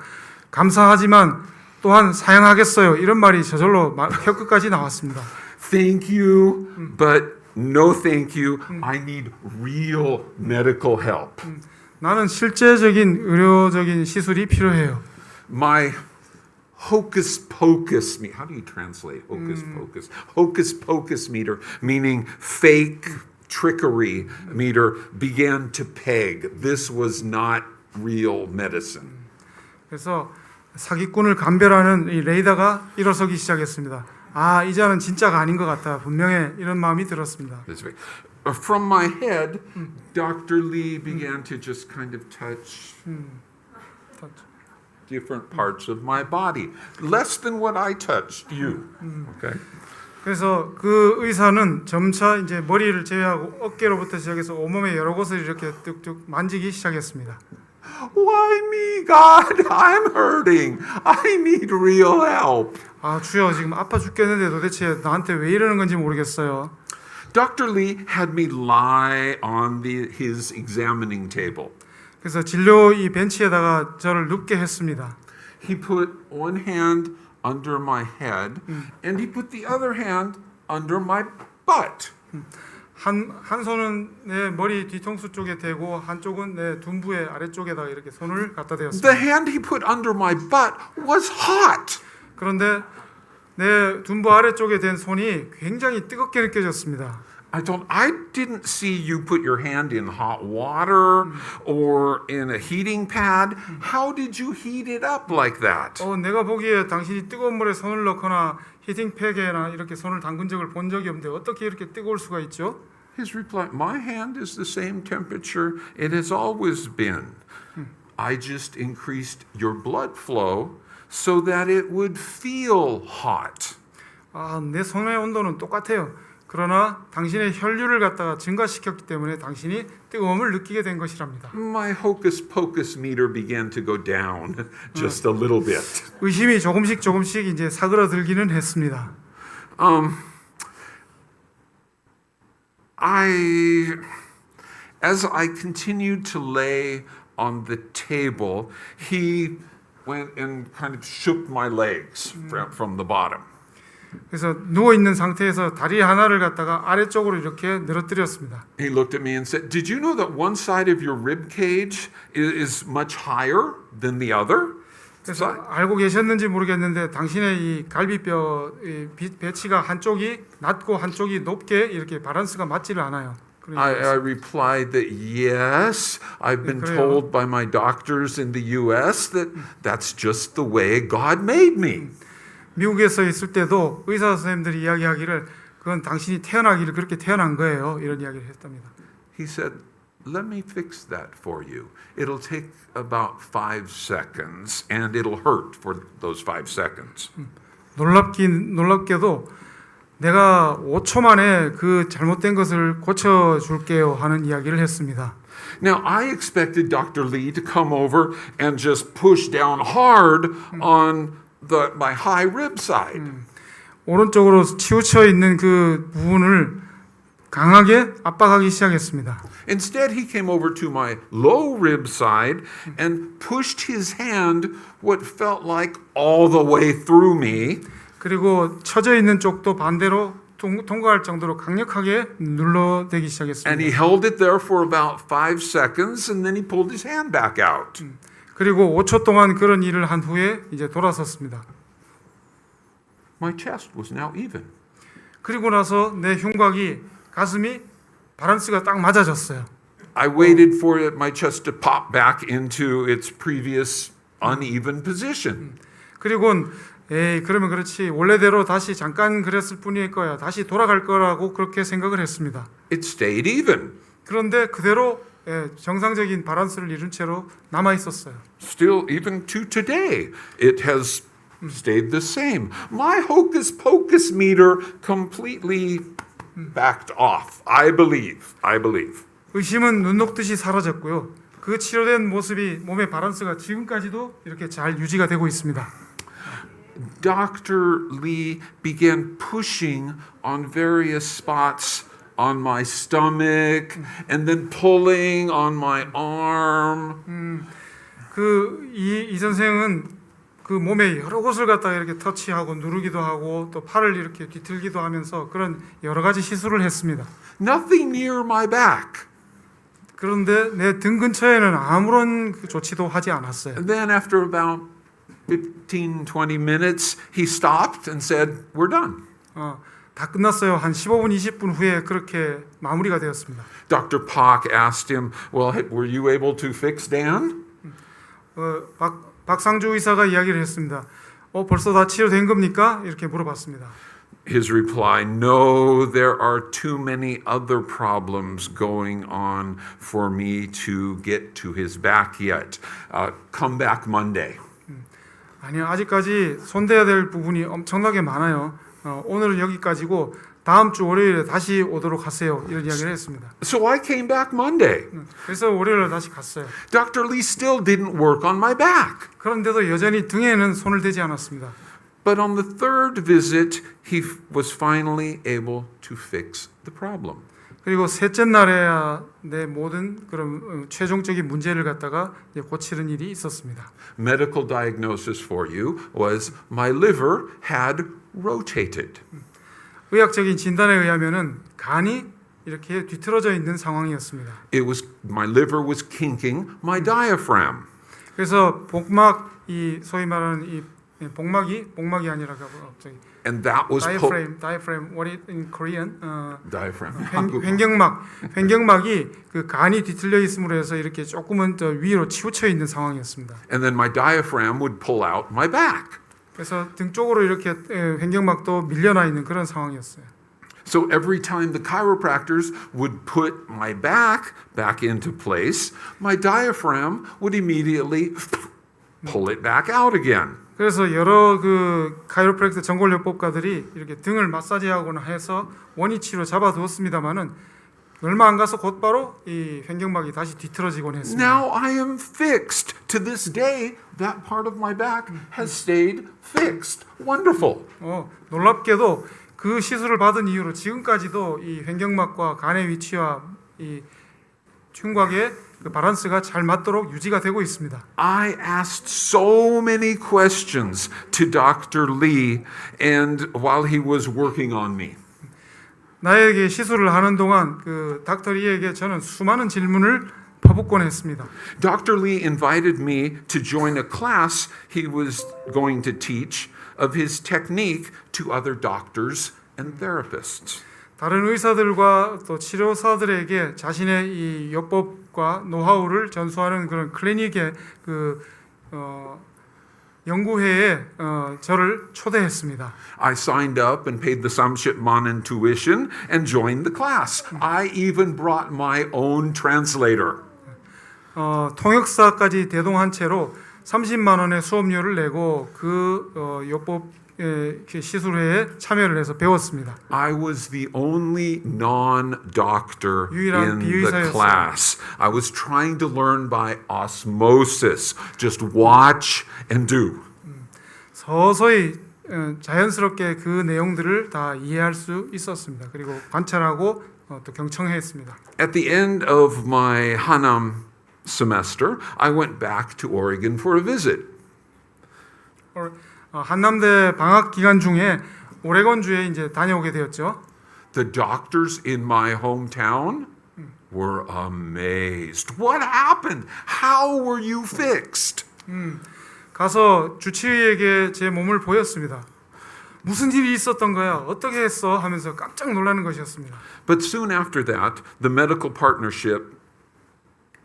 감사하지만 또한 사양하겠어요. 이런 말이 저절로 혀끝까지 나왔습니다. Thank you, but no thank you. I need real medical help. 나는 실제적인 의료적인 시술이 필요해요. My hocus pocus meter. How do you translate hocus pocus? Hocus pocus meter, meaning fake trickery meter, began to peg. This was not real medicine. 그래서 사기꾼을 감별하는 이 레이더가 일어서기 시작했습니다. 이자는 진짜가 아닌 것 같다. 분명해 이런 마음이 들었습니다. This way. From my head, Dr. Lee began to just kind of touch different parts of my body, less than what I touched you. Okay. 그래서 그 의사는 점차 이제 머리를 제외하고 어깨로부터 시작해서 온몸의 여러 곳을 이렇게 뚝뚝 만지기 시작했습니다. Why me, God? I'm hurting. I need real help. 아 주여 지금 아파 죽겠는데 도대체 나한테 왜 이러는 건지 모르겠어요. Dr. Lee had me lie on his examining table. 그래서 진료 이 벤치에다가 저를 눕게 했습니다. He put one hand under my head and he put the other hand under my butt. 한 손은 내 머리 뒤통수 쪽에 대고 한쪽은 내 둔부의 아래쪽에다가 이렇게 손을 갖다 대었습니다. The hand he put under my butt was hot. 그런데 내 둔부 아래쪽에 댄 손이 굉장히 뜨겁게 느껴졌습니다. I didn't see you put your hand in hot water or in a heating pad. How did you heat it up like that? 내가 보기에 당신이 뜨거운 물에 손을 넣거나 히팅팩에나 이렇게 손을 담근 적을 본 적이 없는데 어떻게 이렇게 뜨거울 수가 있죠? His reply, my hand is the same temperature it has always been. I just increased your blood flow so that it would feel hot. 내 손의 온도는 똑같아요. 그러나 당신의 혈류를 갖다가 증가시켰기 때문에 당신이 뜨거움을 느끼게 된 것이랍니다. My hocus pocus meter began to go down just a little bit. 의심이 조금씩 이제 사그라들기는 했습니다. As I continued to lay on the table, he went and kind of shook my legs from the bottom. 그래서 누워 있는 상태에서 다리 하나를 갖다가 아래쪽으로 이렇게 늘어뜨렸습니다. He looked at me and said, "Did you know that one side of your rib cage is much higher than the other?" 그래서 알고 계셨는지 모르겠는데 당신의 이 갈비뼈 이 배치가 한쪽이 낮고 한쪽이 높게 이렇게 밸런스가 맞지를 않아요. I replied that yes, I've been 그래요. told by my doctors in the U.S. that that's just the way God made me. 미국에서 있을 때도 의사 선생님들이 이야기하기를 그건 당신이 태어나기를 그렇게 태어난 거예요. 이런 이야기를 했답니다. He said, "Let me fix that for you. It'll take about 5 seconds and it'll hurt for those 5 seconds." 놀랍게도 내가 5초 만에 그 잘못된 것을 고쳐줄게요 하는 이야기를 했습니다. Now, I expected Dr. Lee to come over and just push down hard on my high rib side. 오른쪽으로 치우쳐 있는 그 부분을 강하게 압박하기 시작했습니다. Instead, he came over to my low rib side and pushed his hand what felt like all the way through me. 그리고 처져 있는 쪽도 반대로 통과할 정도로 강력하게 눌러대기 And he 시작했습니다. held it there for about 5 seconds and then he pulled his hand back out. 그리고 5초 동안 그런 일을 한 후에 이제 돌아섰습니다. My chest was now even. 그리고 나서 내 흉곽이 가슴이 밸런스가 딱 맞아졌어요. I waited for my chest to pop back into its previous uneven position. 그리고는 그러면 그렇지 원래대로 다시 잠깐 그랬을 뿐일 거야. 다시 돌아갈 거라고 그렇게 생각을 했습니다. It stayed even. 그런데 그대로 정상적인 밸런스를 이룬 채로 남아 있었어요. Still, even to today, it has stayed the same. My hocus pocus meter completely backed off. I believe. 의심은 눈 녹듯이 사라졌고요. 그 치료된 모습이 몸의 밸런스가 지금까지도 이렇게 잘 유지가 되고 있습니다. Dr. Lee began pushing on various spots on my stomach and then pulling on my arm. 이 선생은 그 몸의 여러 곳을 갖다가 이렇게 터치하고 누르기도 하고 또 팔을 이렇게 뒤틀기도 하면서 그런 여러 가지 시술을 했습니다. Nothing near my back. 그런데 내 등 근처에는 아무런 조치도 하지 않았어요. And then after about 15, 20 minutes, he stopped and said, "We're done." 다 끝났어요. 한 15분, 20분 후에 그렇게 마무리가 되었습니다. Dr. Pak asked him, "Well, were you able to fix Dan?" 박상주 의사가 이야기를 했습니다. 벌써 다 치료된 겁니까? 이렇게 물어봤습니다. His reply, "No, there are too many other problems going on for me to get to his back yet. Come back Monday." 아니요, 아직까지 손대야 될 부분이 엄청나게 많아요. 오늘은 여기까지고 다음 주 월요일에 다시 오도록 하세요. 이런 이야기를 했습니다. So I came back Monday. 그래서 월요일에 다시 갔어요. Dr. Lee still didn't work on my back. 그런데도 여전히 등에는 손을 대지 않았습니다. But on the third visit, he was finally able to fix the problem. 그리고 셋째 날에야 내 모든 그런 최종적인 문제를 갖다가 이제 고치는 일이 있었습니다. Medical diagnosis for you was my liver had rotated. 의학적인 진단에 의하면은 간이 이렇게 뒤틀어져 있는 상황이었습니다. My liver was kinking my diaphragm. 그래서 복막 이 소위 말하는 이 복막이 아니라 갑자기 And that was diaphragm what is in Korean diaphragm. 횡격막이 그 간이 뒤틀려 있음으로 해서 이렇게 조금은 저 위로 치우쳐 있는 상황이었습니다. And then my diaphragm would pull out my back. 그래서 등 쪽으로 이렇게 횡격막도 밀려나 있는 그런 상황이었어요. So every time the chiropractors would put my back into place, my diaphragm would immediately pull it back out again. 그래서 여러 그 카이로프랙터 전골요법가들이 이렇게 등을 마사지하거나 해서 원위치로 잡아두었습니다만은 얼마 안 가서 곧바로 이 횡격막이 다시 뒤틀어지곤 했습니다. Now I am fixed. To this day, that part of my back has stayed fixed. Wonderful. 놀랍게도 그 시술을 받은 이후로 지금까지도 이 횡격막과 간의 위치와 이 흉곽의 그 밸런스가 잘 맞도록 유지가 되고 있습니다. I asked so many questions to Dr. Lee and while he was working on me. 나에게 시술을 하는 동안 그 닥터 리에게 저는 수많은 질문을 퍼붓곤 했습니다. Dr. Lee invited me to join a class he was going to teach of his technique to other doctors and therapists. 다른 의사들과 또 치료사들에게 자신의 이 요법과 노하우를 전수하는 그런 클리닉의 그 연구회에 저를 초대했습니다. I signed up and paid the Samshipmanen tuition and joined the class. I even brought my own translator. 통역사까지 대동한 채로 30만 원의 수업료를 내고 그 요법 시술회에 참여를 해서 배웠습니다. I was the only non-doctor 유일한 in the 비의사였어요. class. I was trying to learn by osmosis. Just watch and do. 서서히 자연스럽게 그 내용들을 다 이해할 수 있었습니다. 그리고 관찰하고 또 경청했습니다. At the end of my Hanam semester, I went back to Oregon for a visit. 한남대 방학 기간 중에 오레곤주에 이제 다녀오게 되었죠. The doctors in my hometown were amazed. What happened? How were you fixed? 가서 주치의에게 제 몸을 보였습니다. 무슨 일이 있었던 거야? 어떻게 했어? 하면서 깜짝 놀라는 것이었습니다. But soon after that, the medical partnership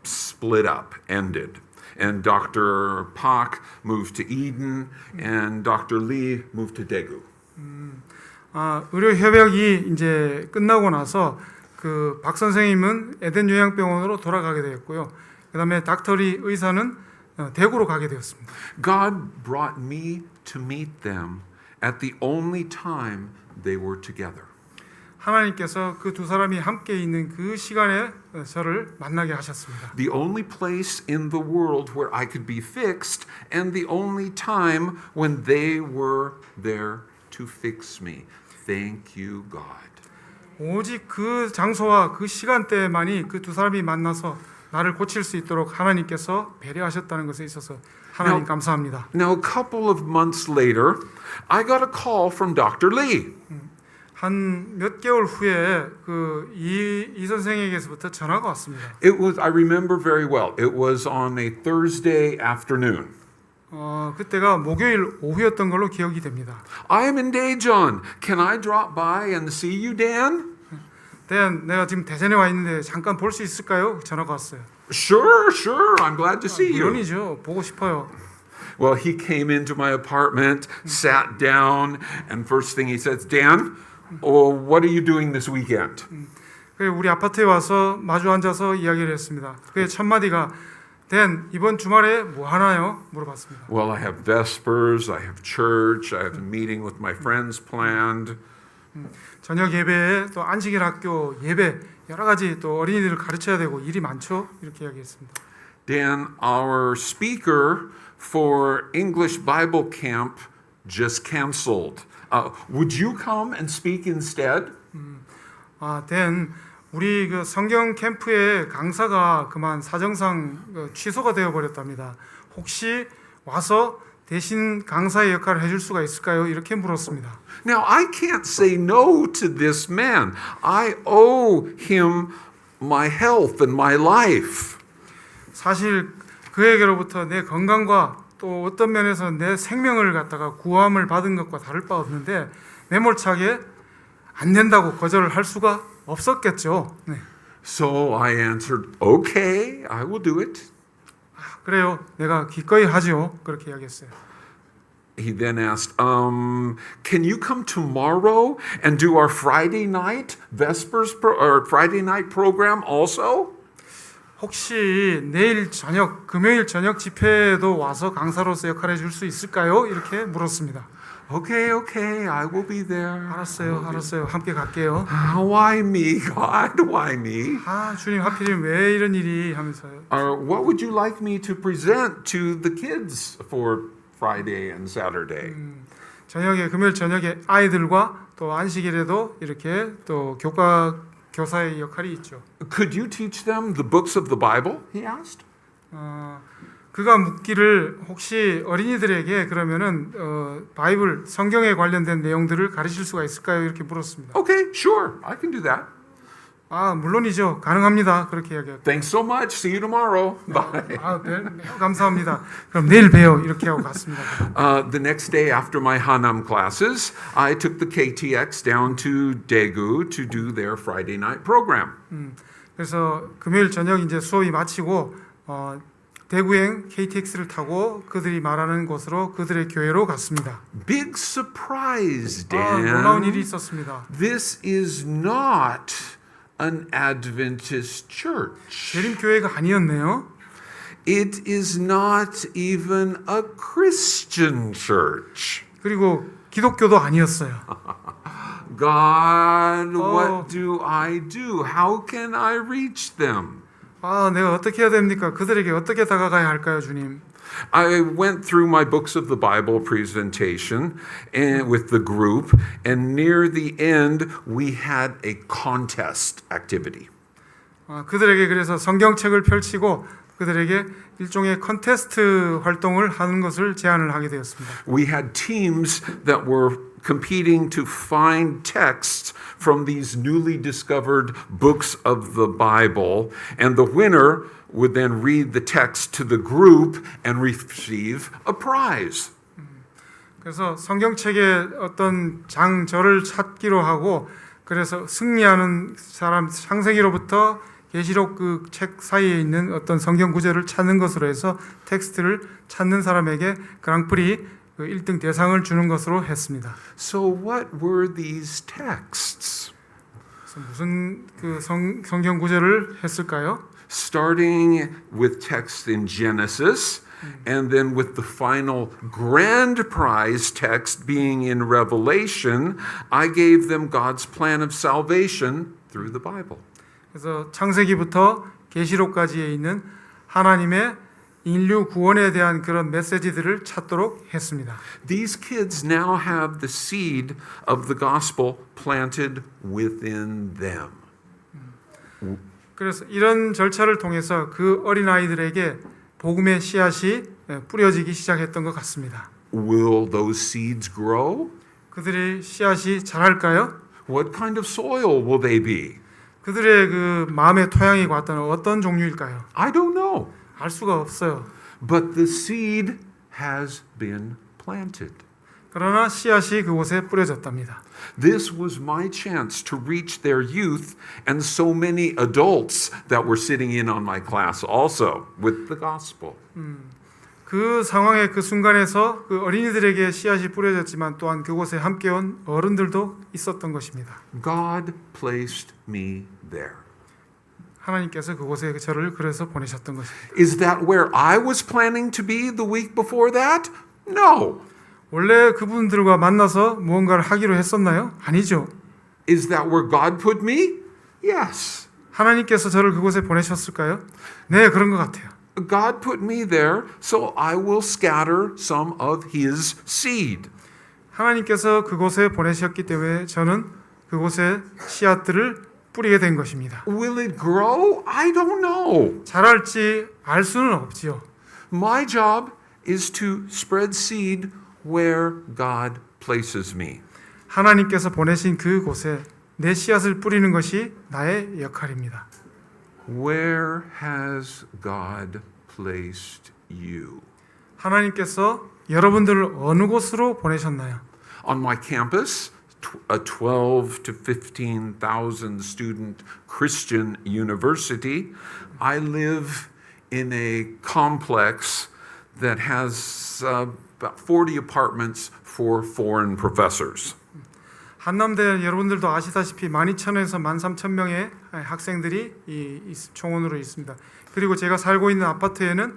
split up, ended. And Dr. Pak moved to Eden, and Dr. Lee moved to Daegu. 의료 협약이 이제 끝나고 나서 그 박 선생님은 에덴 요양병원으로 돌아가게 되었고요. 그다음에 닥터 리 의사는 대구로 가게 되었습니다. God brought me to meet them at the only time they were together. 하나님께서 그 두 사람이 함께 있는 그 시간에 저를 만나게 하셨습니다. The only place in the world where I could be fixed, and the only time when they were there to fix me. Thank you, God. 오직 그 장소와 그 시간대만이 그 두 사람이 만나서 나를 고칠 수 있도록 하나님께서 배려하셨다는 것에 있어서 하나님 감사합니다. Now, a couple of months later, I got a call from Dr. Lee. 한 몇 개월 후에 그 이 선생에게서부터 전화가 왔습니다. I remember very well. It was on a Thursday afternoon. 그때가 목요일 오후였던 걸로 기억이 됩니다. I am in Daejeon. Can I drop by and see you, Dan? 대한 내가 지금 대전에 와 있는데 잠깐 볼 수 있을까요? 전화가 왔어요. Sure. I'm glad to see you. 물론이죠. 보고 싶어요. Well, he came into my apartment, sat down, and first thing he says, Dan, what are you doing this weekend? 그리고 우리 아파트에 와서 마주 앉아서 이야기를 했습니다. 그의 첫 마디가 댄 이번 주말에 뭐 하나요? 물어봤습니다. Well, I have Vespers, I have church, I have a meeting with my friends planned. 저녁 예배에 또 안식일 학교 예배 여러 가지 또 어린이들을 가르쳐야 되고 일이 많죠. 이렇게 이야기했습니다. Dan, our speaker for English Bible Camp just canceled. Would you come and speak instead? 댄 우리 그 성경 캠프의 강사가 그만 사정상 취소가 되어 버렸답니다. 혹시 와서 대신 강사의 역할을 해줄 수가 있을까요? 이렇게 물었습니다. Now, I can't say no to this man. I owe him my health and my life. 사실 그에게로부터 내 건강과 또 어떤 면에서 내 생명을 갖다가 구함을 받은 것과 다를 바 없는데 매몰차게 안 된다고 거절을 할 수가 없었겠죠. 네. So I answered, okay, I will do it. 그래요. 내가 기꺼이 하죠. 그렇게 이야기했어요. He then asked, can you come tomorrow and do our Friday night or Friday night program also? 혹시 내일 저녁, 금요일 저녁 집회에도 와서 강사로서 역할을 해줄 수 있을까요? 이렇게 물었습니다. Okay, I will be there. 알았어요. 함께 갈게요. Why me, God? Why me? 주님 하필이면 왜 이런 일이 하면서요. What would you like me to present to the kids for Friday and Saturday? 저녁에 금요일 저녁에 아이들과 또 안식일에도 이렇게 또 교사의 역할이 있죠. Could you teach them the books of the Bible? He asked. 그가 묻기를 혹시 어린이들에게 그러면은 바이블 성경에 관련된 내용들을 가르칠 수가 있을까요? 이렇게 물었습니다. Okay, sure, I can do that. 물론이죠. 가능합니다. 그렇게 이야기했고. Thanks so much. See you tomorrow. Bye. 매우 감사합니다. 그럼 내일 봬요. 이렇게 하고 갔습니다. The next day after my Hanam classes, I took the KTX down to Daegu to do their Friday night program. 그래서 금요일 저녁 이제 수업이 마치고 대구행 KTX를 타고 그들이 말하는 곳으로 그들의 교회로 갔습니다. Big surprise, Dan. 놀라운 일이 있었습니다. This is not an Adventist church. 재림 교회가 아니었네요. It is not even a Christian church. 그리고 기독교도 아니었어요. God, what do I do? How can I reach them? 내가 어떻게 해야 됩니까? 그들에게 어떻게 다가가야 할까요, 주님? I went through my books of the Bible presentation and with the group, and near the end, we had a contest activity. 그들에게 그래서 성경책을 펼치고 그들에게 일종의 컨테스트 활동을 하는 것을 제안을 하게 되었습니다. We had teams that were competing to find texts from these newly discovered books of the Bible, and the winner would then read the text to the group and receive a prize. 그래서 성경책의 어떤 장절을 찾기로 하고 그래서 승리하는 사람 창세기로부터 계시록 그 책 사이에 있는 어떤 성경 구절을 찾는 것으로 해서 텍스트를 찾는 사람에게 그랑프리 1등 대상을 주는 것으로 했습니다. So what were these texts? 그래서 무슨 그 성경 구절을 했을까요? Starting with text in Genesis, and then with the final grand prize text being in Revelation, I gave them God's plan of salvation through the Bible. 그래서 창세기부터 계시록까지에 있는 하나님의 인류 구원에 대한 그런 메시지들을 찾도록 했습니다. These kids now have the seed of the gospel planted within them. 그래서 이런 절차를 통해서 그 어린아이들에게 복음의 씨앗이 뿌려지기 시작했던 것 같습니다. Will those seeds grow? 그들의 씨앗이 자랄까요? What kind of soil will they be? 그들의 그 마음의 토양이 어떤 종류일까요? I don't know. 알 수가 없어요. But the seed has been planted. 그러나 씨앗이 그곳에 뿌려졌답니다. This was my chance to reach their youth and so many adults that were sitting in on my class also with the gospel. 그 상황의 그 순간에서 그 어린이들에게 씨앗이 뿌려졌지만 또한 그곳에 함께 온 어른들도 있었던 것입니다. God placed me there. 하나님께서 그곳에 저를 그래서 보내셨던 것입니다. Is that where I was planning to be the week before that? No. 원래 그분들과 만나서 무언가를 하기로 했었나요? 아니죠. Is that where God put me? Yes. 하나님께서 저를 그곳에 보내셨을까요? 네, 그런 것 같아요. God put me there so I will scatter some of His seed. 하나님께서 그곳에 보내셨기 때문에 저는 그곳에 씨앗들을 뿌리게 된 것입니다. Will it grow? I don't know. 자랄지 알 수는 없지요. My job is to spread seed where God places me. 하나님께서 보내신 그곳에 내 씨앗을 뿌리는 것이 나의 역할입니다. Where has God placed you? 하나님께서 여러분들을 어느 곳으로 보내셨나요? On my campus, a 12 to 15,000 student Christian university, I live in a complex that has about 40 apartments for foreign professors. 한남대 여러분들도 아시다시피 12,000에서 13,000명의 학생들이 총원으로 있습니다. 그리고 제가 살고 있는 아파트에는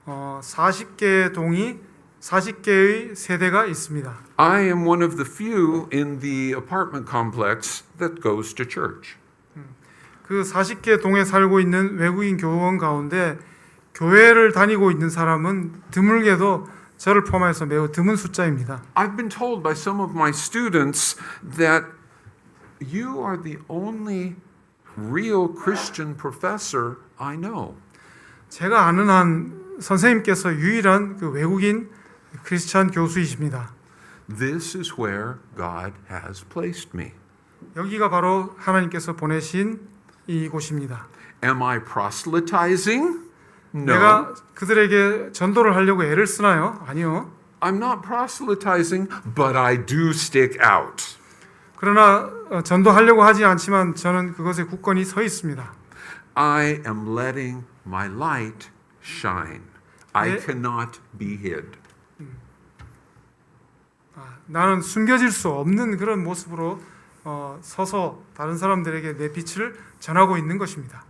40개의 동이 40개의 세대가 있습니다. I am one of the few in the apartment complex that goes to church. 그 40개 동에 살고 있는 외국인 교원 가운데 교회를 다니고 있는 사람은 드물게도 저를 포함해서 매우 드문 숫자입니다. I've been told by some of my students that you are the only real Christian professor I know. 제가 아는 한 선생님께서 유일한 그 외국인 크리스찬 교수이십니다. This is where God has placed me. 여기가 바로 하나님께서 보내신 이곳입니다. Am I proselytizing? No. 내가 그들에게 전도를 하려고 애를 쓰나요? 아니요. I'm not proselytizing, but I do stick out. 그러나 전도하려고 하지 않지만 저는 그것에 굳건히 서 있습니다. I am letting my light shine. I 네. cannot be hid. 나는 숨겨질 수 없는 그런 모습으로 서서 다른 사람들에게 내 빛을 전하고 있는 것입니다.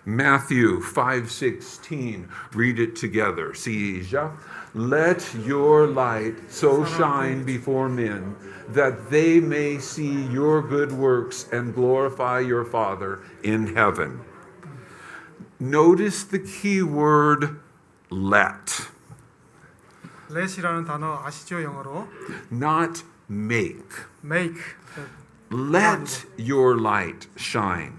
Matthew 5:16. Read it together. Siija. Let your light so shine before men that they may see your good works and glorify your Father in heaven. Notice the key word let. let이라는 단어 아시죠? 영어로 Not make. make. Let your light shine.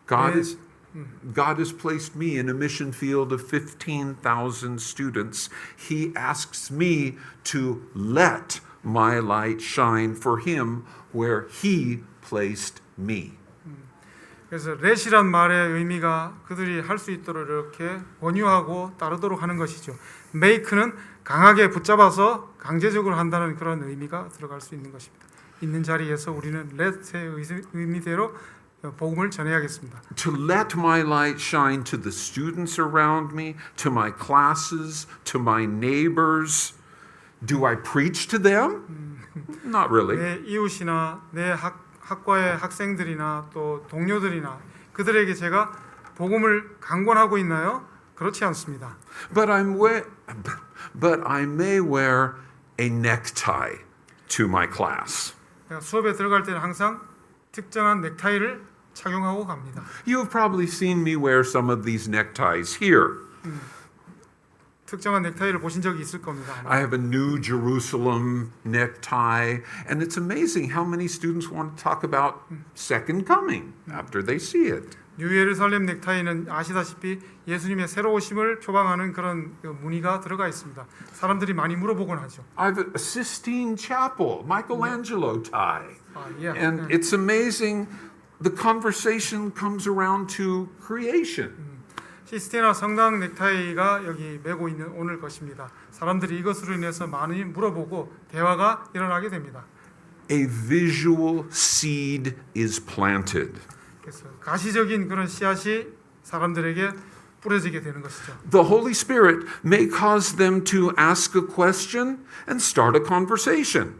God has placed me in a mission field of 15,000 students. He asks me to let my light shine for Him where He placed me. 그래서 let이란 말의 의미가 그들이 할 수 있도록 이렇게 권유하고 따르도록 하는 것이죠. make는 강하게 붙잡아서 강제적으로 한다는 그런 의미가 들어갈 수 있는 것입니다. 있는 자리에서 우리는 let의 의미대로 복음을 전해야겠습니다. To let my light shine to the students around me, to my classes, to my neighbors. Do I preach to them? Not really. 내 이웃이나 내 학과의 학생들이나 또 동료들이나 그들에게 제가 복음을 강권하고 있나요? 그렇지 않습니다. But I may wear a necktie to my class. 내가 수업에 들어갈 때는 항상 특정한 넥타이를 착용하고 갑니다. You have probably seen me wear some of these neckties here. 특정한 넥타이를 보신 적이 있을 겁니다. I have a New Jerusalem necktie, and it's amazing how many students want to talk about second coming after they see it. 뉴예루살렘 넥타이는 아시다시피 예수님의 새로 오심을 표방하는 그런 무늬가 들어가 있습니다. 사람들이 많이 물어보곤 하죠. I have a Sistine Chapel, Michelangelo tie. Yeah. And it's amazing, the conversation comes around to creation. 시스테나 성당 넥타이가 여기 메고 있는 오늘 것입니다. 사람들이 이것으로 인해서 많이 물어보고 대화가 일어나게 됩니다. A visual seed is planted. 그래서 가시적인 그런 씨앗이 사람들에게 뿌려지게 되는 것이죠. The Holy Spirit may cause them to ask a question and start a conversation.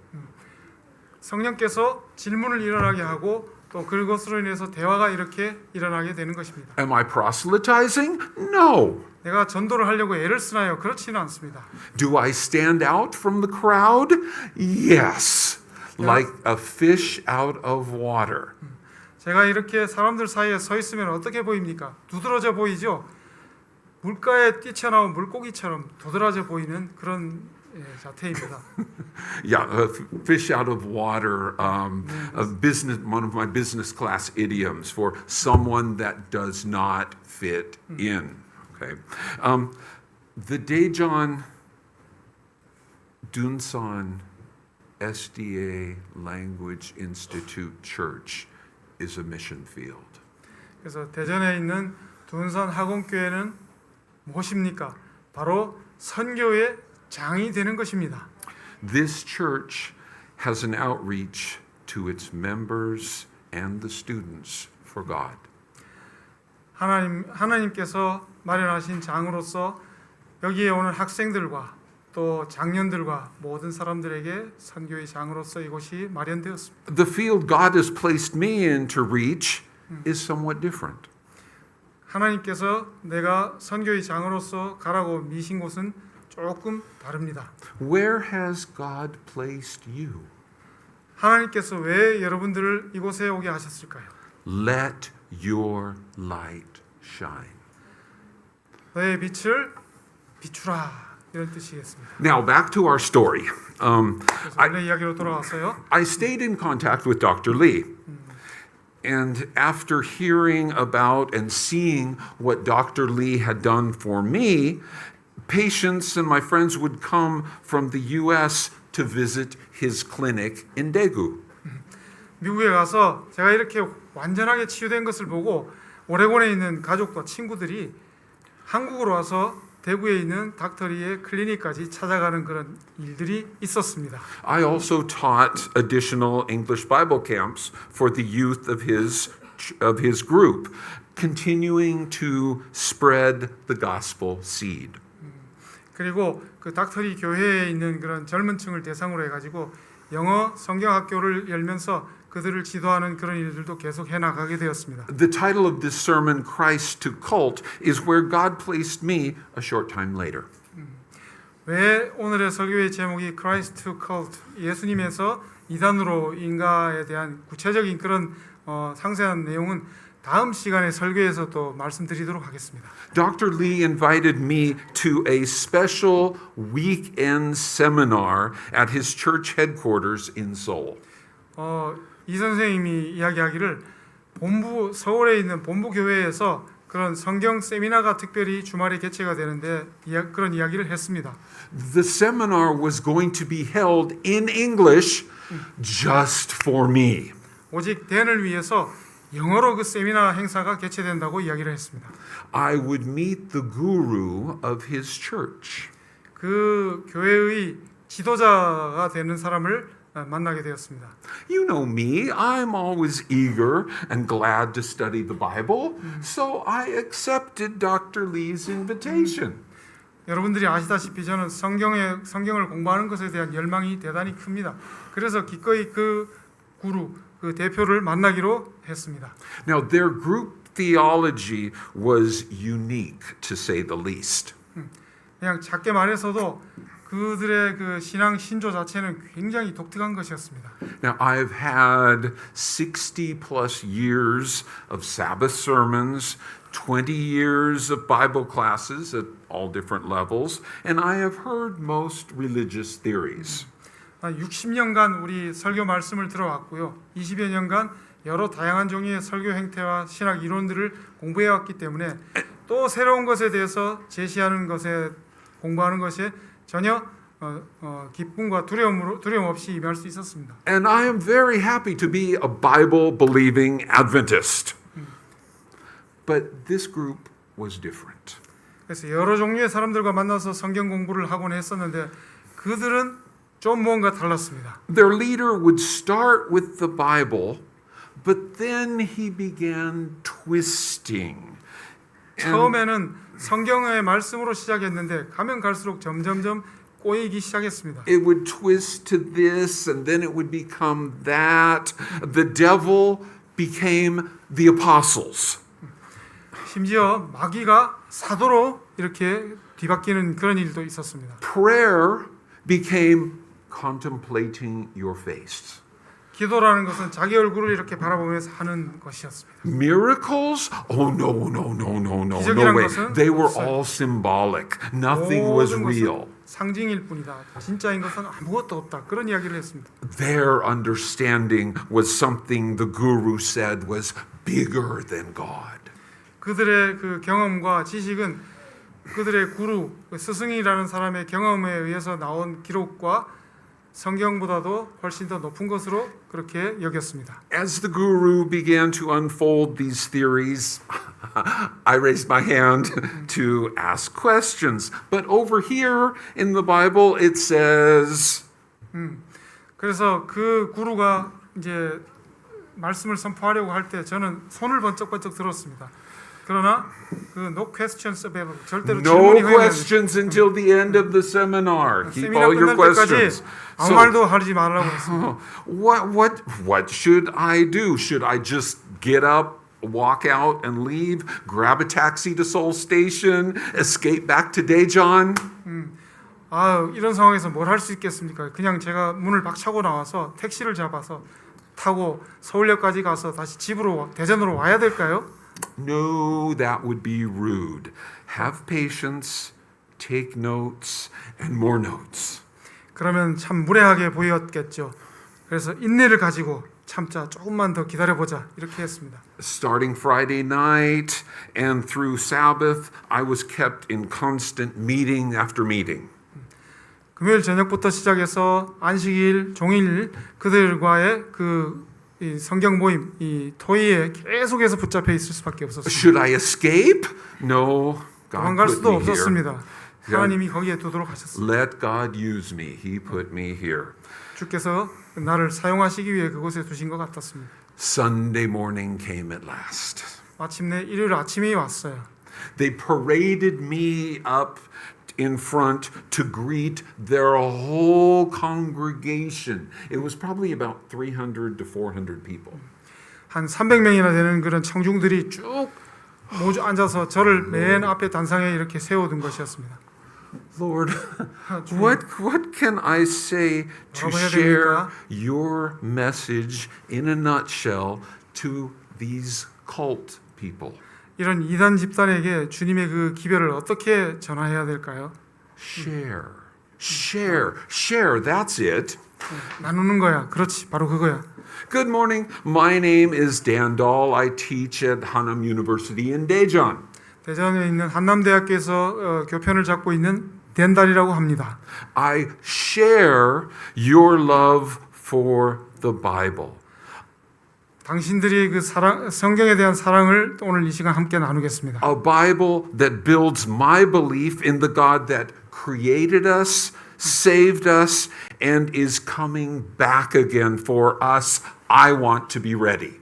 성령께서 질문을 일어나게 하고 또 그것으로 인해서 대화가 이렇게 일어나게 되는 것입니다. Am I proselytizing? No. 내가 전도를 하려고 애를 쓰나요? 그렇지는 않습니다. Do I stand out from the crowd? Yes. Like a fish out of water. 제가 이렇게 사람들 사이에 서 있으면 어떻게 보입니까? 두드러져 보이죠? 물가에 뛰쳐나온 물고기처럼 도드라져 보이는 그런 자태입니다. Yeah, a fish out of water. One of my business class idioms for someone that does not fit in. Okay, the Daejeon Dunsan SDA Language Institute Church is a mission field. 그래서 대전에 있는 둔산 학원교회는 무엇입니까? 바로 선교의 장이 되는 것입니다. This church has an outreach to its members and the students for God. 하나님께서 마련하신 장으로서 여기에 오는 학생들과 또 장년들과 모든 사람들에게 선교의 장으로서 이곳이 마련되었습니다. The field God has placed me in to reach is somewhat different. 하나님께서 내가 선교의 장으로서 가라고 미신 곳은 조금 다릅니다. Where has God placed you? 하나님께서 왜 여러분들을 이곳에 오게 하셨을까요? Let your light shine. 너의 빛을 비추라 이런 뜻이겠습니다. Now back to our story. 그래서 원래 이야기로 돌아왔어요. I stayed in contact with Dr. Lee. And after hearing about and seeing what Dr. Lee had done for me, patients and my friends would come from the US to visit his clinic in Daegu. 미국에 가서 제가 이렇게 완전하게 치유된 것을 보고 오레곤에 있는 가족과 친구들이 한국으로 와서 대구에 있는 닥터리의 클리닉까지 찾아가는 그런 일들이 있었습니다. I also taught additional English Bible camps for the youth of his group, continuing to spread the gospel seed. 그리고 그 닥터리 교회에 있는 그런 젊은 층을 대상으로 해가지고 영어 성경 학교를 열면서 그들을 지도하는 그런 일들도 계속 해나가게 되었습니다. The title of this sermon, Christ to Cult, is where God placed me a short time later. 왜 오늘의 설교의 제목이 Christ to Cult, 예수님에서 이단으로 인가에 대한 구체적인 그런 상세한 내용은 다음 시간에 설교에서 또 말씀드리도록 하겠습니다. Dr. Lee invited me to a special weekend seminar at his church headquarters in Seoul. 이 선생님이 이야기하기를 서울에 있는 본부 교회에서 그런 성경 세미나가 특별히 주말에 개최가 되는데 그런 이야기를 했습니다. The seminar was going to be held in English just for me. 오직 댄을 위해서 영어로 그 세미나 행사가 개최된다고 이야기를 했습니다. I would meet the guru of his church. 그 교회의 지도자가 되는 사람을 만나게 되었습니다. You know me, I'm always eager and glad to study the Bible, so I accepted Dr. Lee's invitation. 여러분들이 아시다시피 저는 성경을 공부하는 것에 대한 열망이 대단히 큽니다. 그래서 기꺼이 그 대표를 만나기로 했습니다. Now, their group theology was unique, to say the least. 그냥 작게 말해서도 그들의 그 신앙 신조 자체는 굉장히 독특한 것이었습니다. Now, I've had 60 plus years of Sabbath sermons, 20 years of Bible classes at all different levels, and I have heard most religious theories. 60년간 우리 설교 말씀을 들어왔고요. 20여 년간 여러 다양한 종류의 설교 행태와 신학 이론들을 공부해 왔기 때문에 또 새로운 것에 대해서 제시하는 것에 공부하는 것에 전혀 기쁨과 두려움 없이 임할 수 있었습니다. And I am very happy to be a Bible believing Adventist. But this group was different. 그래서 여러 종류의 사람들과 만나서 성경 공부를 하곤 했었는데 그들은 좀 뭔가 달랐습니다. Their leader would start with the Bible, but then he began twisting. 처음에는 성경의 말씀으로 시작했는데 가면 갈수록 점점점 꼬이기 시작했습니다. It would twist to this and then it would become that. The devil became the apostles. 심지어 마귀가 사도로 이렇게 뒤바뀌는 그런 일도 있었습니다. Prayer became contemplating your face. 기도라는 것은 자기 얼굴을 이렇게 바라보면서 하는 것이었습니다. Miracles? Oh, no, no, no, no, no, no 기적이란 way. 것은 They were 없어요. all symbolic. Nothing was 모든 것은 real. 상징일 뿐이다. 진짜인 것은 아무것도 없다. 그런 이야기를 했습니다. Their understanding was something the guru said was bigger than God. 그들의 그 경험과 지식은 그들의 구루, 스승이라는 사람의 경험에 의해서 나온 기록과 성경보다도 훨씬 더 높은 것으로 그렇게 여겼습니다. As the guru began to unfold these theories, I raised my hand to ask questions. But over here in the Bible, it says, 그래서 그 구루가 이제 말씀을 선포하려고 할 때 저는 손을 번쩍번쩍 들었습니다. 그러나 그 no questions available, 절대로 no 질문이 허용되지 questions until the end of the seminar. Keep 세미나 all your 끝날 때까지 questions. 아무 So, 말도 하지 말라고 했습니다. what should I do? Should I just get up, walk out and leave, grab a taxi to Seoul Station, escape back to Daejeon? 아, 이런 상황에서 뭘 할 수 있겠습니까? 그냥 제가 문을 박차고 나와서 택시를 잡아서 타고 서울역까지 가서 다시 집으로 대전으로 와야 될까요? No, that would be rude. Have patience, take notes, and more notes. 그러면 참 무례하게 보였겠죠. 그래서 인내를 가지고 참자, 조금만 더 기다려보자 이렇게 했습니다. Starting Friday night and through Sabbath, I was kept in constant meeting after meeting. 금요일 저녁부터 시작해서 안식일, 종일 그들과의 이 성경 모임, 이 토의에 계속해서 붙잡혀 있을 수밖에 없었습니다. Should I escape? No, God 도망갈 put 수도 me here. 없었습니다. 하나님이 거기에 두도록 하셨습니다. Let God use me. He put me here. 주께서 나를 사용하시기 위해 그곳에 두신 것 같았습니다. Sunday morning came at last. 마침내 일요일 아침이 왔어요. They paraded me up in front to greet their whole congregation. It was probably about 300 to 400 people. 한 300명이나 되는 그런 청중들이 쭉 모두 앉아서 저를 맨 앞에 단상에 이렇게 세워둔 것이었습니다. Lord, what can I say to 뭐라고 해야 share 됩니까? your message in a nutshell to these cult people? 이런 이단 집단에게 주님의 그 기별을 어떻게 전화해야 될까요? Share. That's it. 나누는 거야. 그렇지, 바로 그거야. Good morning. My name is Dan Dahl. I teach at Hanam University in Daejeon. 대전에 있는 한남대학교에서 교편을 잡고 있는 댄달이라고 합니다. I share your love for the Bible. 당신들이 그 사랑, 성경에 대한 사랑을 오늘 이 시간 함께 나누겠습니다. A Bible that builds my belief in the God that created us, saved us, and is coming back again for us. I want to be ready.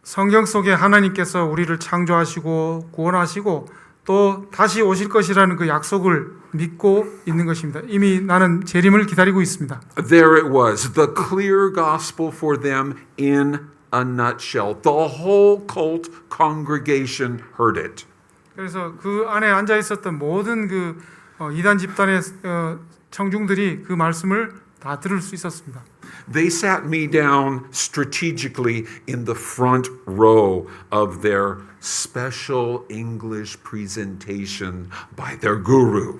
성경 속에 하나님께서 우리를 창조하시고 구원하시고 또 다시 오실 것이라는 그 약속을 믿고 있는 것입니다. 이미 나는 재림을 기다리고 있습니다. There it was, the clear gospel for them in a nutshell. The whole cult congregation heard it. 그래서 그 안에 앉아 있었던 모든 그 이단 집단의 청중들이 그 말씀을 다 들을 수 있었습니다. They sat me down strategically in the front row of their special English presentation by their guru.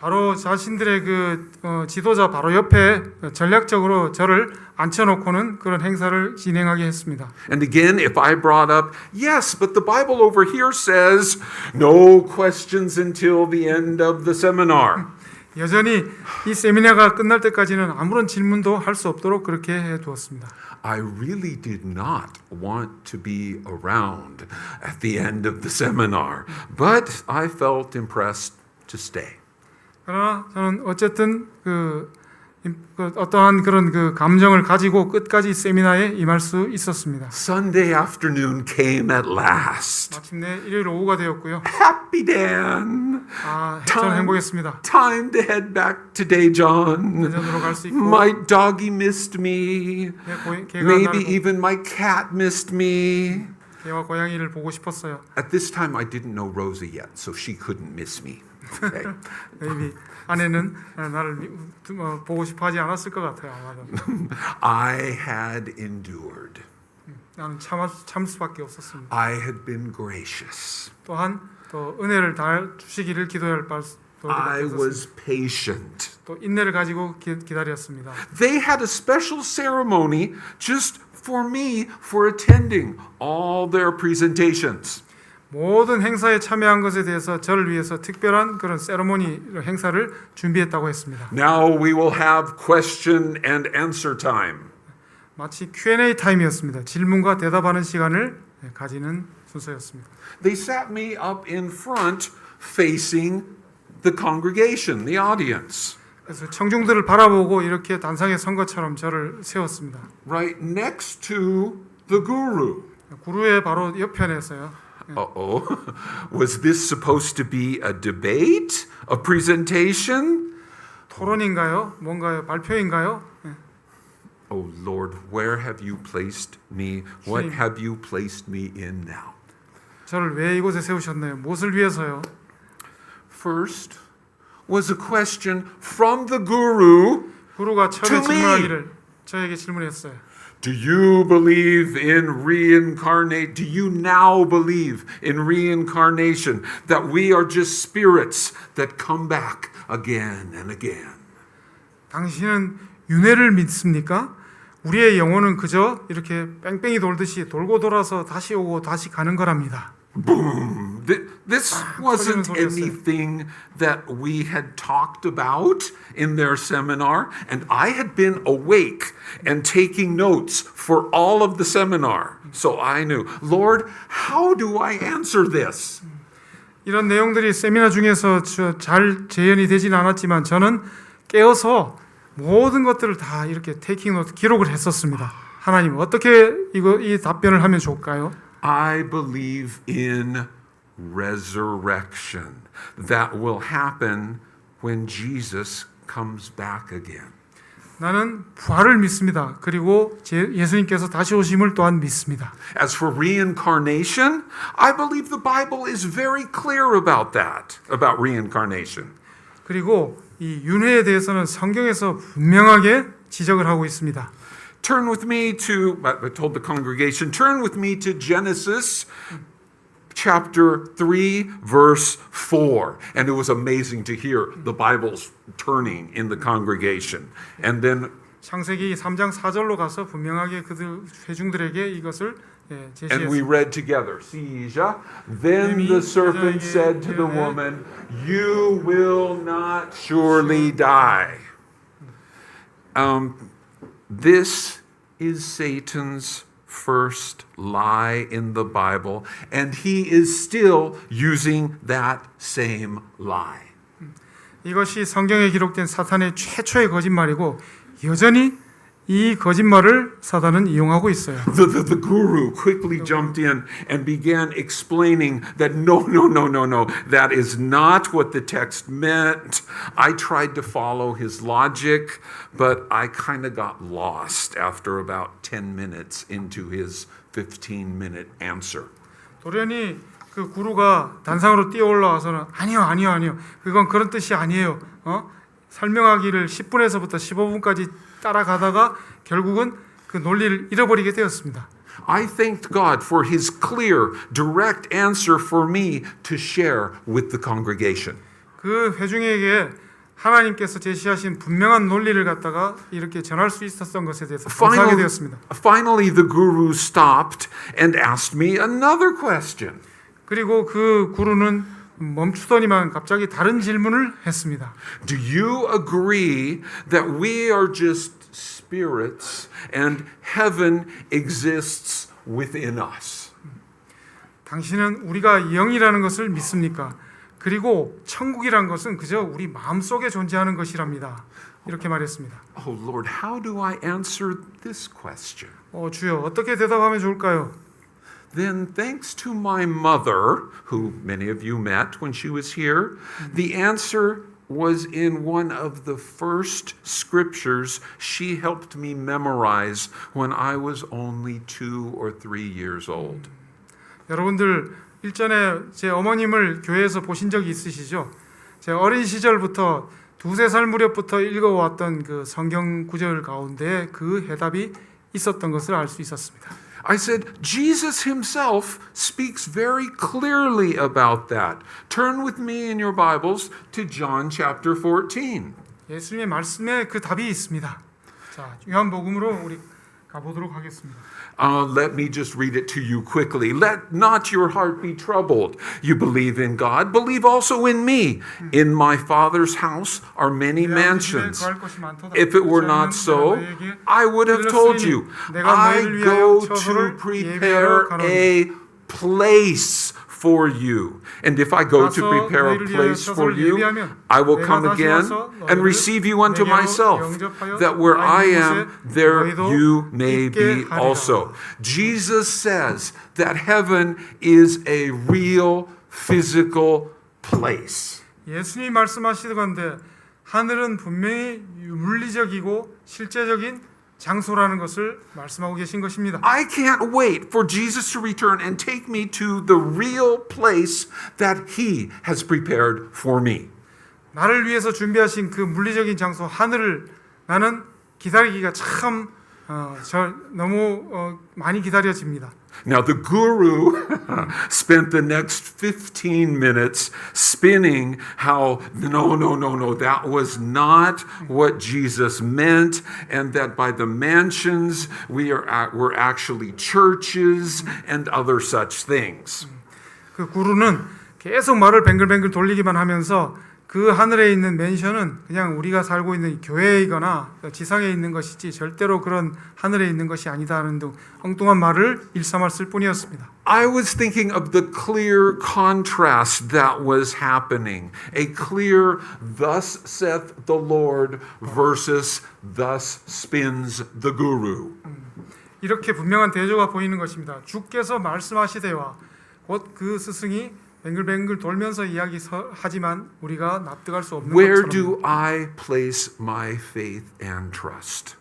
바로 자신들의 그 지도자 바로 옆에 전략적으로 저를 앉혀놓고는 그런 행사를 진행하게 했습니다. And again, if I brought up, yes, but the Bible over here says no questions until the end of the seminar. 여전히 이 세미나가 끝날 때까지는 아무런 질문도 할 수 없도록 그렇게 해두었습니다. I really did not want to be around at the end of the seminar, but I felt impressed to stay. 그러나 저는 어쨌든 그 어떠한 그런 그 감정을 가지고 끝까지 세미나에 임할 수 있었습니다. Sunday afternoon came at last. 마침내 일요일 오후가 되었고요. Happy Dan. 저는 행복했습니다. Time to head back to Daejeon. 대전으로 갈 수 있고 My doggy missed me. 개가 Maybe 나를 even my cat missed me. 개와 고양이를 보고 싶었어요. At this time, I didn't know Rosa yet, so she couldn't miss me. Okay. maybe 아내는 나를 보고 싶어하지 않았을 것 같아요. 아마도. I had endured. 나는 참 수밖에 없었습니다. I had been gracious. 또한 또 은혜를 다 주시기를 기도할 I 바도 was patient. 또 인내를 가지고 기다렸습니다. They had a special ceremony just for me for attending all their presentations. 모든 행사에 참여한 것에 대해서 저를 위해서 특별한 그런 세레모니 행사를 준비했다고 했습니다. Now we will have question and answer time. 마치 Q&A 타임이었습니다. 질문과 대답하는 시간을 가지는 순서였습니다. They sat me up in front facing the congregation, the audience, 그래서 청중들을 바라보고 이렇게 단상에 선 것처럼 저를 세웠습니다. right next to the guru. 구루의 바로 옆편에서요. Uh-oh. Was this supposed to be a debate? A presentation? 토론인가요? 뭔가요? 발표인가요? Oh Lord, where have you placed me? What have you placed me in now? 저를 왜 이곳에 세우셨나요? 무엇을 위해서요? First was a question from the guru. 구루가 To 처음에 me. 질문하기를 저에게 질문했어요. Do you believe in reincarnate? Do you now believe in reincarnation? That we are just spirits that come back again and again? 당신은 윤회를 믿습니까? 우리의 영혼은 그저 이렇게 뺑뺑이 돌듯이 돌고 돌아서 다시 오고 다시 가는 거랍니다. Boom. This wasn't 소리였어요. anything that we had talked about in their seminar, and I had been awake and taking notes for all of the seminar. So I knew, Lord, how do I answer this? 이런 내용들이 세미나 중에서 잘 재현이 되진 않았지만 저는 깨어서 모든 것들을 다 이렇게 테이킹 노트 기록을 했었습니다. 하나님 어떻게 이 답변을 하면 좋을까요? I believe in resurrection that will happen when Jesus comes back again. 나는 부활을 믿습니다. 그리고 예수님께서 다시 오심을 또한 믿습니다. As for reincarnation, I believe the Bible is very clear about that, about reincarnation. 그리고 이 윤회에 대해서는 성경에서 분명하게 지적을 하고 있습니다. Turn with me to, I told the congregation, turn with me to Genesis chapter 3, verse 4. And it was amazing to hear the Bibles turning in the congregation. And then 창세기 3장 4절로 가서 분명하게 그들 회중들에게 이것을 and we 제시했습니다. read together. Siija. Then the serpent said to the woman, "You will not surely die." This is Satan's first lie in the Bible, and he is still using that same lie. 이것이 성경에 기록된 사탄의 최초의 거짓말이고 여전히 이 거짓말을 사단은 이용하고 있어요. The guru quickly jumped in and began explaining that no, that is not what the text meant. I tried to follow his logic, but I kind of got lost after about 10 minutes into his 15-minute answer. 도련이 그 구루가 단상으로 뛰어 올라와서는 아니요. 그건 그런 뜻이 아니에요. 설명하기를 10분에서부터 15분까지 따라가다가 결국은 그 논리를 잃어버리게 되었습니다. I thanked God for his clear, direct answer for me to share with the congregation. 그 회중에게 하나님께서 제시하신 분명한 논리를 갖다가 이렇게 전할 수 있었던 것에 대해서 감사하게 되었습니다. Finally, the guru stopped and asked me another question. 그리고 그 구루는 멈추더니만 갑자기 다른 질문을 했습니다. Do you agree that we are just spirits and heaven exists within us? 당신은 우리가 영이라는 것을 믿습니까? 그리고 천국이란 것은 그저 우리 마음속에 존재하는 것이랍니다. 이렇게 말했습니다. Oh Lord, how do I answer this question? 주여, 어떻게 대답하면 좋을까요? Then, thanks to my mother, who many of you met when she was here, the answer was in one of the first scriptures she helped me memorize when I was only 2 or 3 years old. 여러분들 일전에 제 어머님을 교회에서 보신 적이 있으시죠? 제 어린 시절부터 2-3살 무렵부터 읽어왔던 그 성경 구절 가운데 그 해답이 있었던 것을 알 수 있었습니다. I said, Jesus himself speaks very clearly about that. Turn with me in your Bibles to John chapter 14. 예수님의 말씀에 그 답이 있습니다. 자, 요한복음으로 우리 가보도록 하겠습니다. Let me just read it to you quickly. Let not your heart be troubled. You believe in God, believe also in me. In my Father's house are many mansions. If it were not so, I would have told you. I go to prepare a place for you. And if I go to prepare a place for you, I will come again and receive you unto myself, that where I am, there you may be also. Jesus says that heaven is a real physical place. 예수님이 말씀하시던데 하늘은 분명히 물리적이고 실제적인 장소라는 것을 말씀하고 계신 것입니다. I can't wait for Jesus to return and take me to the real place that he has prepared for me. 나를 위해서 준비하신 그 물리적인 장소 하늘을 나는 기다리기가 참 너무 많이 기다려집니다. Now the guru spent the next 15 minutes spinning how no, that was not what Jesus meant, and that by the mansions we're actually churches and other such things. 그 구루는 계속 말을 뱅글뱅글 돌리기만 하면서 그 하늘에 있는 맨션은 그냥 우리가 살고 있는 교회이거나 지상에 있는 것이지 절대로 그런 하늘에 있는 것이 아니다는 등 엉뚱한 말을 일삼았을 뿐이었습니다. I was thinking of the clear contrast that was happening. A clear thus saith the Lord versus thus spins the guru. 이렇게 분명한 대조가 보이는 것입니다. 주께서 말씀하시되와 곧 그 스승이 뱅글뱅글 돌면서 이야기하지만 우리가 납득할 수 없는 Where 것처럼 do I place my faith and trust?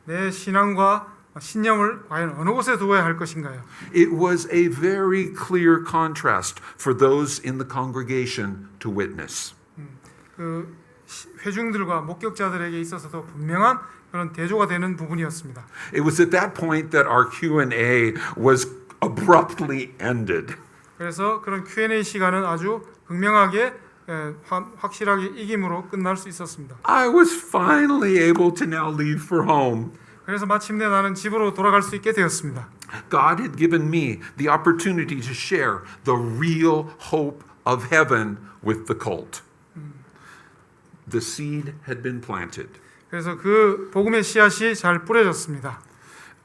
내 신앙과 신념을 과연 어느 곳에 두어야 할 것인가요? It was a very clear contrast for those in the congregation to witness. 그 회중들과 목격자들에게 있어서도 분명한 그런 대조가 되는 부분이었습니다. It was at that point that our Q&A was abruptly ended. 그래서 그런 Q&A 시간은 아주 극명하게 확실하게 이김으로 끝날 수 있었습니다. I was finally able to now leave for home. 그래서 마침내 나는 집으로 돌아갈 수 있게 되었습니다. God had given me the opportunity to share the real hope of heaven with the cult. The seed had been planted. 그래서 그 복음의 씨앗이 잘 뿌려졌습니다.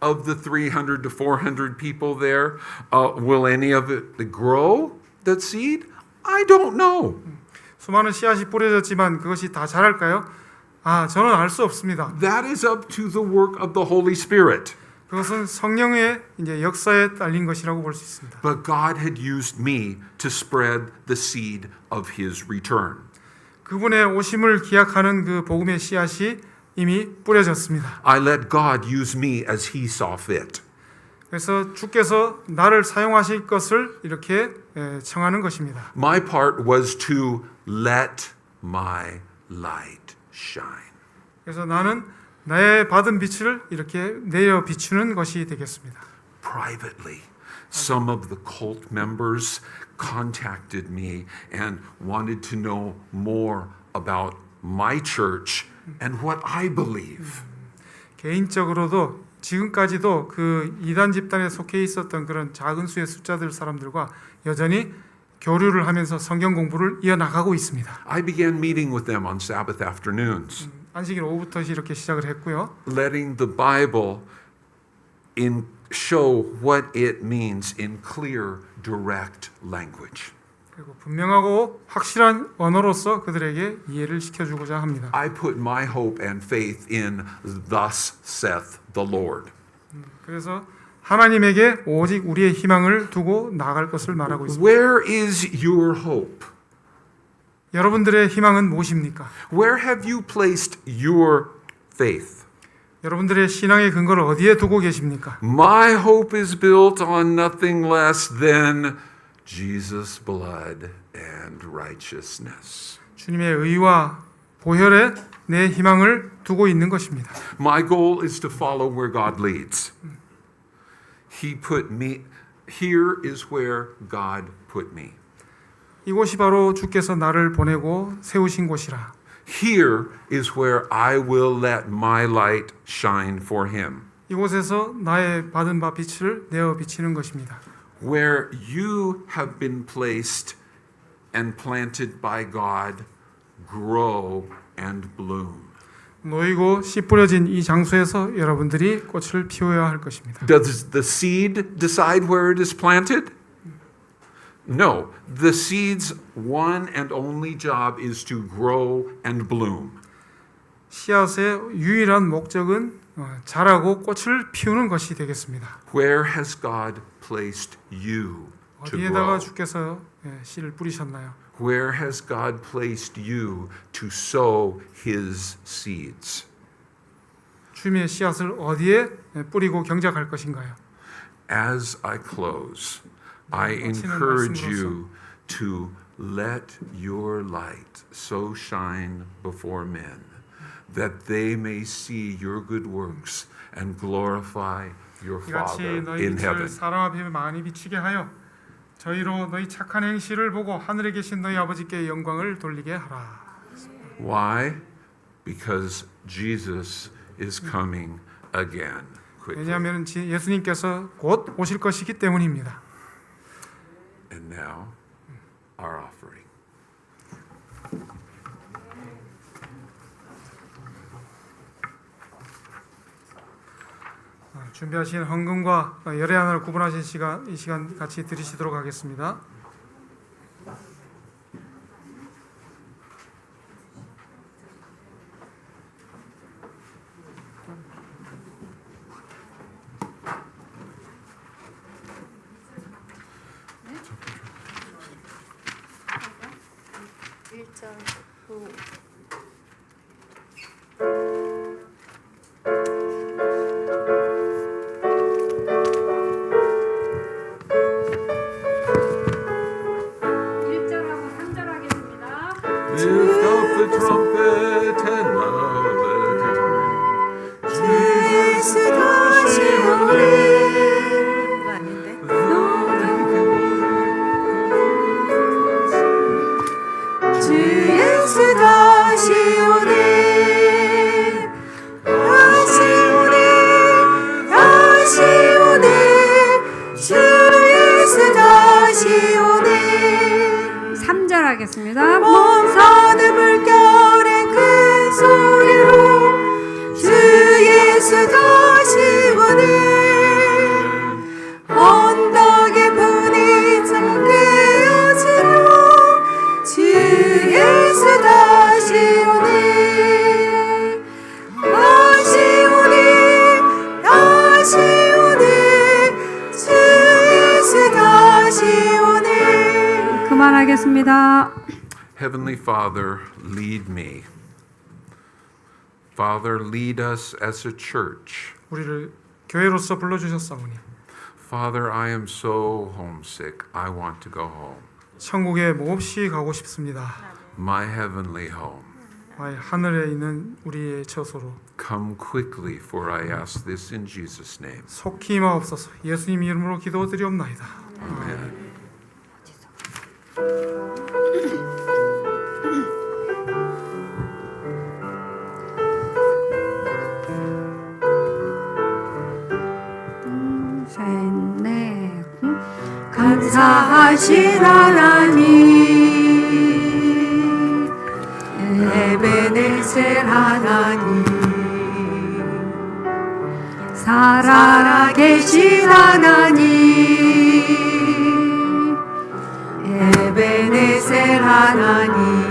Of the 300 to 400 people there, will any of it grow, that seed? I don't know. 수많은 씨앗이 뿌려졌지만 그것이 다 자랄까요? 저는 알 수 없습니다. That is up to the work of the Holy Spirit. 그것은 성령의 이제 역사에 딸린 것이라고 볼 수 있습니다. But God had used me to spread the seed of His return. 그분의 오심을 기약하는 그 복음의 씨앗이 이미 뿌려졌습니다. I let God use me as He saw fit. 그래서 주께서 나를 사용하실 것을 이렇게 청하는 것입니다. My part was to let my light shine. 그래서 나는 나의 받은 빛을 이렇게 내려 비추는 것이 되겠습니다. Privately, some of the cult members contacted me and wanted to know more about my church and what I believe. 개인적으로도 지금까지도 그 이단 집단에 속해 있었던 그런 작은 수의 숫자들 사람들과 여전히 교류를 하면서 성경 공부를 이어나가고 있습니다. I began meeting with them on Sabbath afternoons, 안식일 오후부터 이렇게 시작을 했고요. letting the Bible show what it means in clear, direct language. 그리고 분명하고 확실한 언어로서 그들에게 이해를 시켜주고자 합니다. I put my hope and faith in thus saith the Lord. 그래서 하나님에게 오직 우리의 희망을 두고 나아갈 것을 말하고 있습니다. Where is your hope? 여러분들의 희망은 무엇입니까? Where have you placed your faith? 여러분들의 신앙의 근거를 어디에 두고 계십니까? My hope is built on nothing less than Jesus' blood and righteousness. 주님의 의와 보혈에 내 희망을 두고 있는 것입니다. My goal is to follow where God leads. He put me, here is where God put me. 이곳이 바로 주께서 나를 보내고 세우신 곳이라. Here is where I will let my light shine for Him. 이곳에서 나의 받은 바 빛을 내어 비치는 것입니다. Where you have been placed and planted by God, grow and bloom. 놓이고 씨 뿌려진 이 장소에서 여러분들이 꽃을 피워야 할 것입니다. Does the seed decide where it is planted? No. The seed's one and only job is to grow and bloom. 씨앗의 유일한 목적은 자라고 꽃을 피우는 것이 되겠습니다. Where has God placed you to 어디에다가 grow? 주께서 씨를 뿌리셨나요? Where has God placed you to sow His seeds? 주님의 씨앗을 어디에 뿌리고 경작할 것인가요? As I close, I 마치는 encourage 말씀으로서 you to let your light so shine before men that they may see your good works and glorify your 이같이 Father 너희 in 빛을 heaven. 사람 앞에 많이 비치게 하여 저희로 너희 착한 행실을 보고 하늘에 계신 너희 아버지께 영광을 돌리게 하라. Why? Because Jesus is coming again quickly. 왜냐하면 예수님께서 곧 오실 것이기 때문입니다. And now, our offering. 준비하신 헌금과 열애안을 구분하신 이 시간 같이 드리시도록 하겠습니다. Lift up the trumpet and loud let it ring. 예수 다시 오네. 이거 아닌데? 주 예수 다시 오네. 다시 오네. 다시 오네. 주 예수 다시 오네. 3절 하겠습니다. 멈춰는 물결의 큰 소리로 주 예수 다시 오네. 언덕에 불이 깨어지고 주 예수 다시 오네. 다시 오네. 다시 오네. 주 예수 다시 오네. 그만하겠습니다. Heavenly Father, lead me. Father, lead us as a church. 우리를 교회로서 불러주셨사오니 Father, I am so homesick. I want to go home. 천국에 몹시 가고 싶습니다. My heavenly home. 하늘에 있는 우리의 처소로 Come quickly, for I ask this in Jesus' name. 속히 임하옵소서. 예수님 이름으로 기도드리옵나이다. Amen. 감사하신 하나님 에베네셀 하나님 살아계신 하나님 에베네셀 하나님